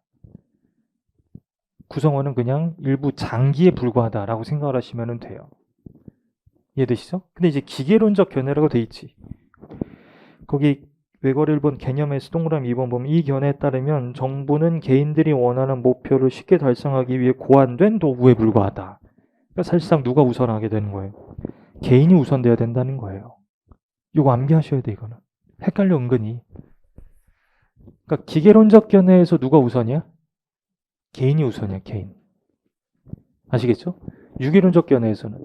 구성원은 그냥 일부 장기에 불과하다라고 생각을 하시면 돼요. 이해되시죠? 근데 이제 기계론적 견해라고 돼 있지. 거기 외국어 1번 개념에서 동그라미 2번 보면 이 견해에 따르면 정부는 개인들이 원하는 목표를 쉽게 달성하기 위해 고안된 도구에 불과하다. 그러니까 사실상 누가 우선하게 되는 거예요? 개인이 우선돼야 된다는 거예요. 이거 암기하셔야 돼 이거는. 헷갈려 은근히. 그러니까 기계론적 견해에서 누가 우선이야? 개인이 우선이야 개인. 아시겠죠? 유기론적 견해에서는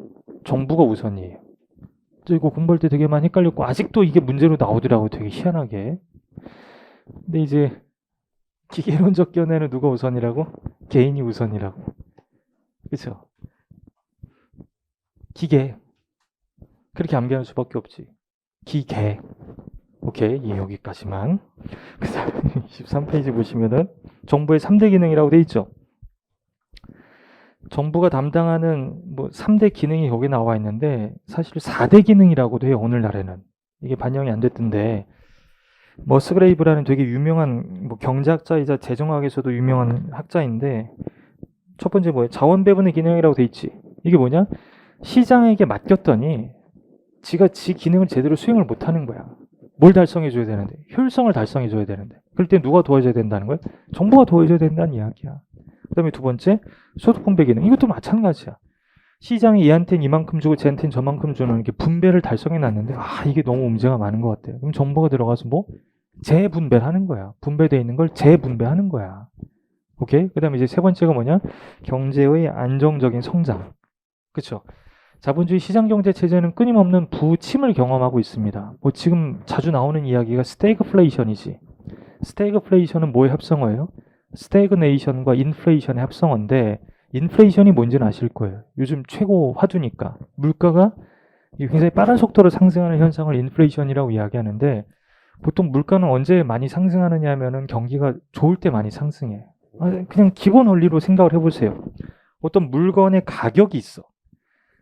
정부가 우선이에요. 이거 공부할 때 되게 많이 헷갈렸고 아직도 이게 문제로 나오더라고요. 되게 희한하게. 근데 이제 기계론적 견해는 누가 우선이라고? 개인이 우선이라고. 그렇죠? 기계. 그렇게 암기할 수밖에 없지. 기계. 오케이. 예, 여기까지만. 그 다음에 23페이지 보시면은 정부의 3대 기능이라고 돼 있죠. 정부가 담당하는 뭐 3대 기능이 여기 나와 있는데 사실 4대 기능이라고도 해요. 오늘날에는. 이게 반영이 안 됐던데 머스그레이브라는 되게 유명한 뭐 경제학자이자 재정학에서도 유명한 학자인데 첫 번째 뭐예요? 자원 배분의 기능이라고 돼 있지. 이게 뭐냐? 시장에게 맡겼더니 지가 지 기능을 제대로 수행을 못하는 거야. 뭘 달성해줘야 되는데? 효율성을 달성해줘야 되는데. 그럴 때 누가 도와줘야 된다는 거야? 정부가 도와줘야 된다는 이야기야. 그 다음에 두 번째, 소득 분배 기능. 이것도 마찬가지야. 시장이 얘한테는 이만큼 주고 쟤한테는 저만큼 주는 이렇게 분배를 달성해 놨는데 이게 너무 문제가 많은 것 같아요. 그럼 정부가 들어가서 뭐? 재분배를 하는 거야. 분배되어 있는 걸 재분배하는 거야. 오케이? 그 다음에 이제 세 번째가 뭐냐? 경제의 안정적인 성장. 그쵸? 자본주의 시장경제 체제는 끊임없는 부침을 경험하고 있습니다. 뭐 지금 자주 나오는 이야기가 스태그플레이션이지. 스태그플레이션은 뭐의 합성어예요? 스태그네이션과 인플레이션의 합성어인데 인플레이션이 뭔지는 아실 거예요. 요즘 최고 화두니까 물가가 이 굉장히 빠른 속도로 상승하는 현상을 인플레이션이라고 이야기하는데 보통 물가는 언제 많이 상승하느냐 하면은 경기가 좋을 때 많이 상승해. 그냥 기본 원리로 생각을 해보세요. 어떤 물건의 가격이 있어.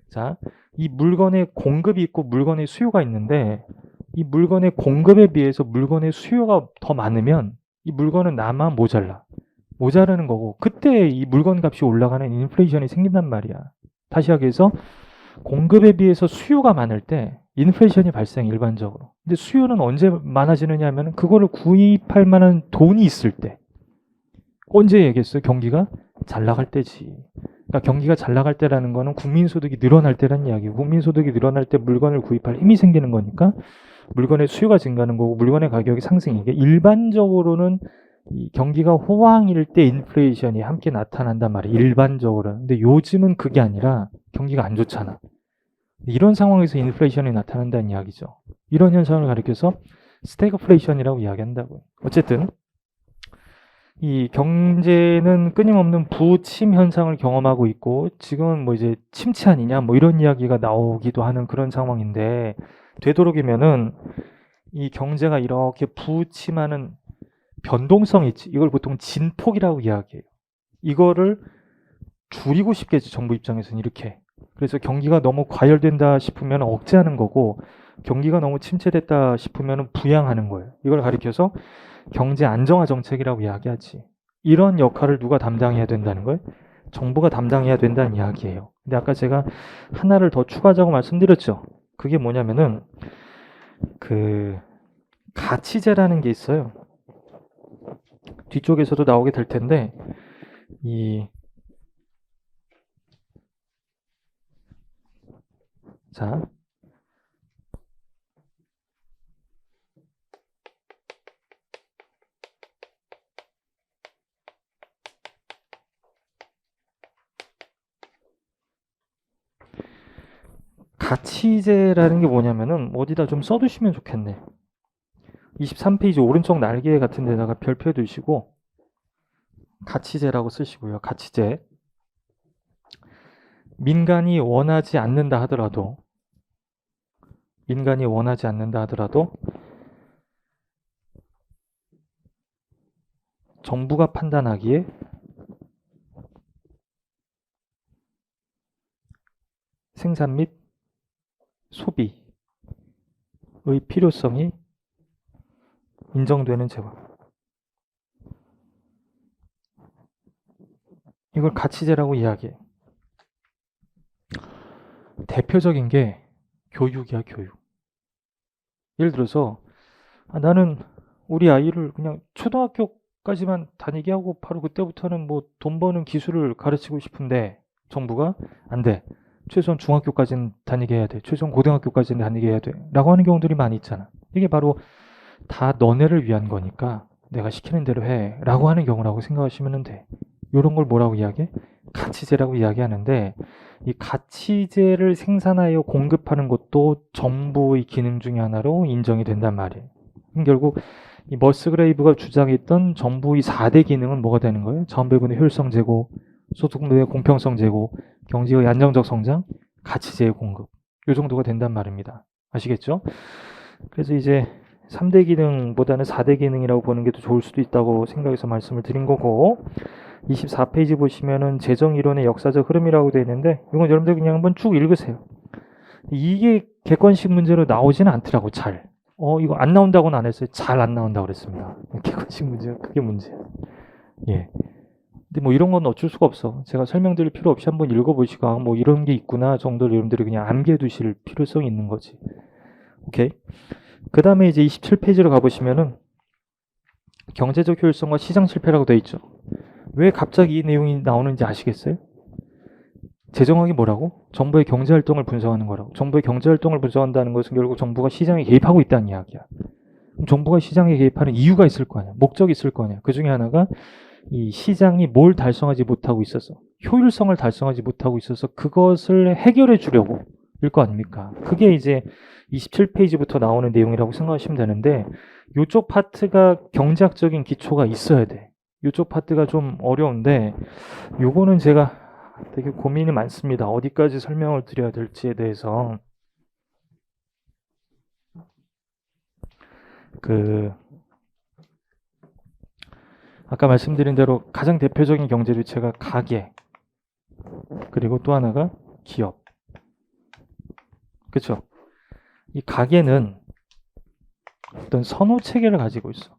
자, 이 물건의 공급이 있고 물건의 수요가 있는데 이 물건의 공급에 비해서 물건의 수요가 더 많으면 이 물건은 나만 모자라는 거고 그때 이 물건 값이 올라가는 인플레이션이 생긴단 말이야. 다시 하기 위해서 공급에 비해서 수요가 많을 때 인플레이션이 발생 일반적으로. 근데 수요는 언제 많아지느냐 하면 그거를 구입할 만한 돈이 있을 때. 언제 얘기했어요? 경기가 잘 나갈 때지. 그러니까 경기가 잘 나갈 때라는 거는 국민소득이 늘어날 때라는 이야기예요. 국민소득이 늘어날 때 물건을 구입할 힘이 생기는 거니까 물건의 수요가 증가하는 거고 물건의 가격이 상승이. 이게 일반적으로는 이 경기가 호황일 때 인플레이션이 함께 나타난단 말이에요. 일반적으로는. 근데 요즘은 그게 아니라 경기가 안 좋잖아. 이런 상황에서 인플레이션이 나타난다는 이야기죠. 이런 현상을 가리켜서 스태그플레이션이라고 이야기한다고요. 어쨌든 이 경제는 끊임없는 부침 현상을 경험하고 있고 지금은 뭐 이제 침체 아니냐 뭐 이런 이야기가 나오기도 하는 그런 상황인데 되도록이면은 이 경제가 이렇게 부침하는 변동성이 있지. 이걸 보통 진폭이라고 이야기해요. 이거를 줄이고 싶겠지, 정부 입장에서는 이렇게. 그래서 경기가 너무 과열된다 싶으면 억제하는 거고 경기가 너무 침체됐다 싶으면 부양하는 거예요. 이걸 가리켜서 경제 안정화 정책이라고 이야기하지. 이런 역할을 누가 담당해야 된다는 거예요? 정부가 담당해야 된다는 이야기예요. 근데 아까 제가 하나를 더 추가하자고 말씀드렸죠. 그게 뭐냐면은 그 가치제라는 게 있어요. 뒤쪽에서도 나오게 될 텐데 자, 가치제라는 게 뭐냐면은 어디다 좀 써두시면 좋겠네. 23페이지 오른쪽 날개 같은 데다가 별표 두시고 가치제라고 쓰시고요. 가치제. 민간이 원하지 않는다 하더라도 정부가 판단하기에 생산 및 소비의 필요성이 인정되는 재원. 이걸 가치제라고 이야기해. 대표적인 게 교육이야, 교육. 예를 들어서 나는 우리 아이를 그냥 초등학교까지만 다니게 하고 바로 그때부터는 뭐 돈 버는 기술을 가르치고 싶은데 정부가 안 돼. 최소한 중학교까지는 다니게 해야 돼. 최소한 고등학교까지는 다니게 해야 돼. 라고 하는 경우들이 많이 있잖아. 이게 바로 다 너네를 위한 거니까 내가 시키는 대로 해. 라고 하는 경우라고 생각하시면 돼. 이런 걸 뭐라고 이야기해? 가치제라고 이야기하는데 이 가치제를 생산하여 공급하는 것도 정부의 기능 중에 하나로 인정이 된단 말이에요. 결국 이 머스그레이브가 주장했던 정부의 4대 기능은 뭐가 되는 거예요? 자원배분의 효율성 제고, 소득의 공평성 제고, 경제의 안정적 성장, 가치제의 공급. 이 정도가 된단 말입니다. 아시겠죠? 그래서 이제 3대 기능보다는 4대 기능이라고 보는 게 더 좋을 수도 있다고 생각해서 말씀을 드린 거고 24페이지 보시면은 재정이론의 역사적 흐름이라고 되어 있는데 이건 여러분들 그냥 한번 쭉 읽으세요. 이게 객관식 문제로 나오지는 않더라고 잘. 이거 안 나온다고는 안 했어요. 잘 안 나온다고 그랬습니다. 객관식 문제가 그게 문제야. 예. 근데 뭐 이런 건 어쩔 수가 없어. 제가 설명드릴 필요 없이 한번 읽어보시고 뭐 이런 게 있구나 정도를 여러분들이 그냥 암기해 두실 필요성이 있는 거지. 오케이. 그 다음에 이제 27페이지로 가보시면은 경제적 효율성과 시장 실패라고 되어 있죠. 왜 갑자기 이 내용이 나오는지 아시겠어요? 재정학이 뭐라고? 정부의 경제활동을 분석하는 거라고. 정부의 경제활동을 분석한다는 것은 결국 정부가 시장에 개입하고 있다는 이야기야. 그럼 정부가 시장에 개입하는 이유가 있을 거 아니야. 목적이 있을 거 아니야. 그 중에 하나가 이 시장이 뭘 달성하지 못하고 있어서 효율성을 달성하지 못하고 있어서 그것을 해결해 주려고 일 거 아닙니까? 그게 이제 27페이지부터 나오는 내용이라고 생각하시면 되는데 이쪽 파트가 경제학적인 기초가 있어야 돼. 이쪽 파트가 좀 어려운데 요거는 제가 되게 고민이 많습니다. 어디까지 설명을 드려야 될지에 대해서. 그 아까 말씀드린 대로 가장 대표적인 경제 주체가 가계, 그리고 또 하나가 기업. 그렇죠? 이 가계는 어떤 선호 체계를 가지고 있어.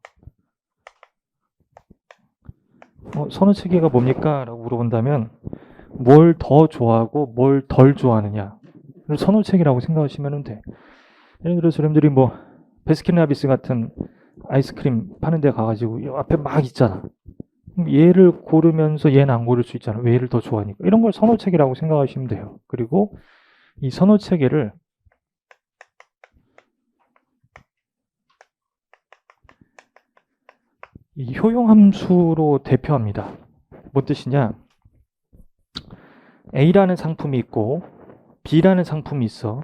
선호 체계가 뭡니까? 라고 물어본다면 뭘 더 좋아하고 뭘 덜 좋아하느냐를 선호 체계라고 생각하시면 돼. 예를 들어서 여러분들이 뭐 베스킨라빈스 같은 아이스크림 파는 데 가가지고 이 앞에 막 있잖아. 그럼 얘를 고르면서 얘는 안 고를 수 있잖아. 왜 얘를 더 좋아하니까. 이런 걸 선호 체계라고 생각하시면 돼요. 그리고 이 선호 체계를 이 효용함수로 대표합니다. 뭔 뜻이냐? A라는 상품이 있고 B라는 상품이 있어.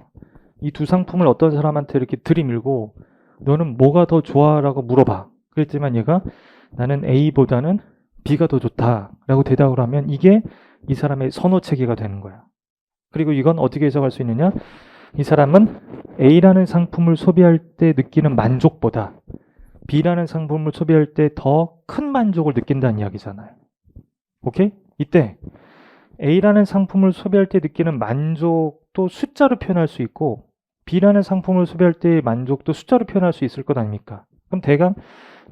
이 두 상품을 어떤 사람한테 이렇게 들이밀고 너는 뭐가 더 좋아라고 물어봐. 그랬지만 얘가 나는 A보다는 B가 더 좋다라고 대답을 하면 이게 이 사람의 선호 체계가 되는 거야. 그리고 이건 어떻게 해석할 수 있느냐? 이 사람은 A라는 상품을 소비할 때 느끼는 만족보다 B라는 상품을 소비할 때 더 큰 만족을 느낀다는 이야기잖아요. 오케이? 이때 A라는 상품을 소비할 때 느끼는 만족도 숫자로 표현할 수 있고 B라는 상품을 소비할 때의 만족도 숫자로 표현할 수 있을 것 아닙니까? 그럼 대강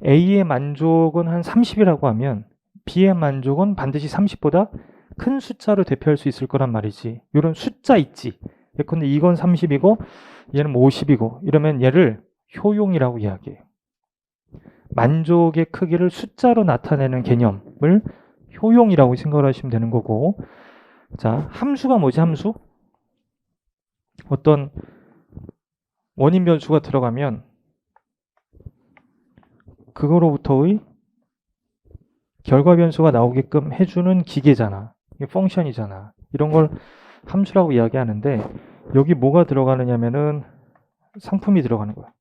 A의 만족은 한 30이라고 하면 B의 만족은 반드시 30보다 큰 숫자로 대표할 수 있을 거란 말이지. 이런 숫자 있지. 예컨대 이건 30이고 얘는 50이고 이러면 얘를 효용이라고 이야기해요. 만족의 크기를 숫자로 나타내는 개념을 효용이라고 생각을 하시면 되는 거고, 자, 함수가 뭐지, 함수? 어떤 원인 변수가 들어가면 그거로부터의 결과 변수가 나오게끔 해주는 기계잖아. 이게 펑션이잖아. 이런 걸 함수라고 이야기하는데 여기 뭐가 들어가느냐면은 상품이 들어가는 거야.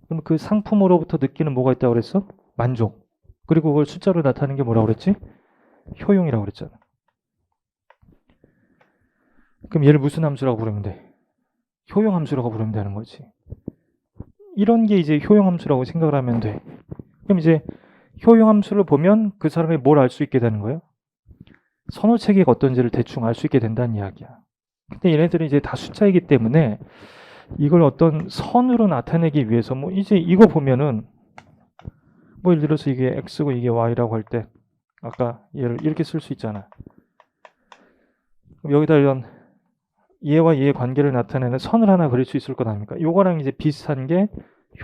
그럼 그 상품으로부터 느끼는 뭐가 있다고 그랬어? 만족. 그리고 그걸 숫자로 나타내는 게 뭐라고 그랬지? 효용이라고 그랬잖아. 그럼 얘를 무슨 함수라고 부르면 돼? 효용 함수라고 부르면 되는 거지. 이런 게 이제 효용 함수라고 생각을 하면 돼. 그럼 이제 효용 함수를 보면 그 사람이 뭘 알 수 있게 되는 거예요? 선호 체계가 어떤지를 대충 알 수 있게 된다는 이야기야. 근데 얘네들은 이제 다 숫자이기 때문에 이걸 어떤 선으로 나타내기 위해서 뭐 이제 이거 보면은 뭐 예를 들어서 이게 x고 이게 y라고 할 때 아까 얘를 이렇게 쓸 수 있잖아. 그럼 여기다 이런 얘와 얘의 관계를 나타내는 선을 하나 그릴 수 있을 것 아닙니까? 요거랑 이제 비슷한 게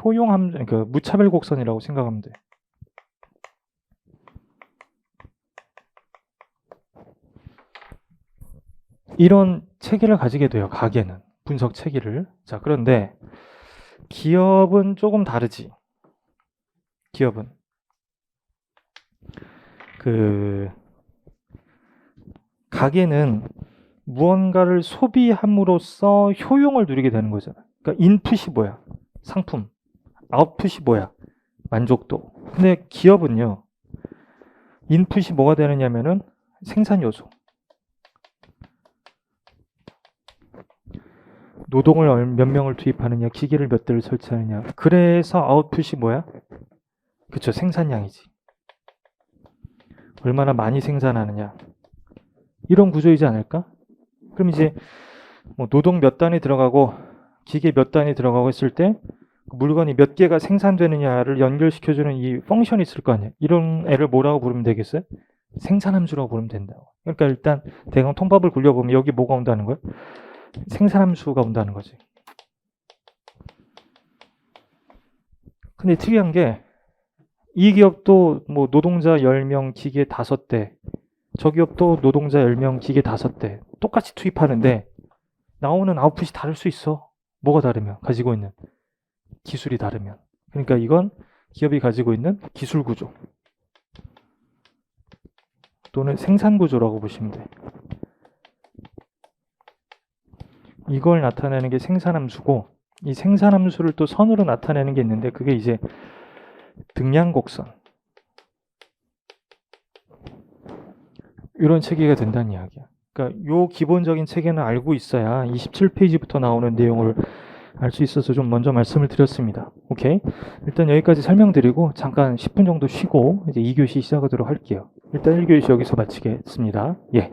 효용함, 그 무차별 곡선이라고 생각하면 돼. 이런 체계를 가지게 돼요. 가계는 분석 체계를. 자, 그런데 기업은 조금 다르지. 기업은 그 가계는 무언가를 소비함으로써 효용을 누리게 되는 거잖아. 그러니까 인풋이 뭐야? 상품. 아웃풋이 뭐야? 만족도. 근데 기업은요. 인풋이 뭐가 되느냐면은 생산 요소. 노동을 몇 명을 투입하느냐, 기계를 몇 대를 설치하느냐. 그래서 아웃풋이 뭐야? 그쵸, 생산량이지. 얼마나 많이 생산하느냐. 이런 구조이지 않을까? 그럼 이제 뭐 노동 몇 단이 들어가고 기계 몇 단이 들어가고 했을 때 물건이 몇 개가 생산되느냐를 연결시켜주는 이 펑션이 있을 거 아니야. 이런 애를 뭐라고 부르면 되겠어요? 생산함수라고 부르면 된다고. 그러니까 일단 대강 통밥을 굴려보면 여기 뭐가 온다는 거야? 생산함수가 온다는 거지. 근데 특이한 게 이 기업도 뭐 노동자 10명 기계 5대, 저 기업도 노동자 10명 기계 5대 똑같이 투입하는데 나오는 아웃풋이 다를 수 있어. 뭐가 다르면? 가지고 있는 기술이 다르면. 그러니까 이건 기업이 가지고 있는 기술 구조 또는 생산 구조라고 보시면 돼. 이걸 나타내는 게 생산함수고 이 생산함수를 또 선으로 나타내는 게 있는데 그게 이제 등량곡선 이런 체계가 된다는 이야기야. 그러니까 요 기본적인 체계는 알고 있어야 27페이지부터 나오는 내용을 알 수 있어서 좀 먼저 말씀을 드렸습니다. 오케이? 일단 여기까지 설명드리고 잠깐 10분 정도 쉬고 이제 2교시 시작하도록 할게요. 일단 1교시 여기서 마치겠습니다. 예.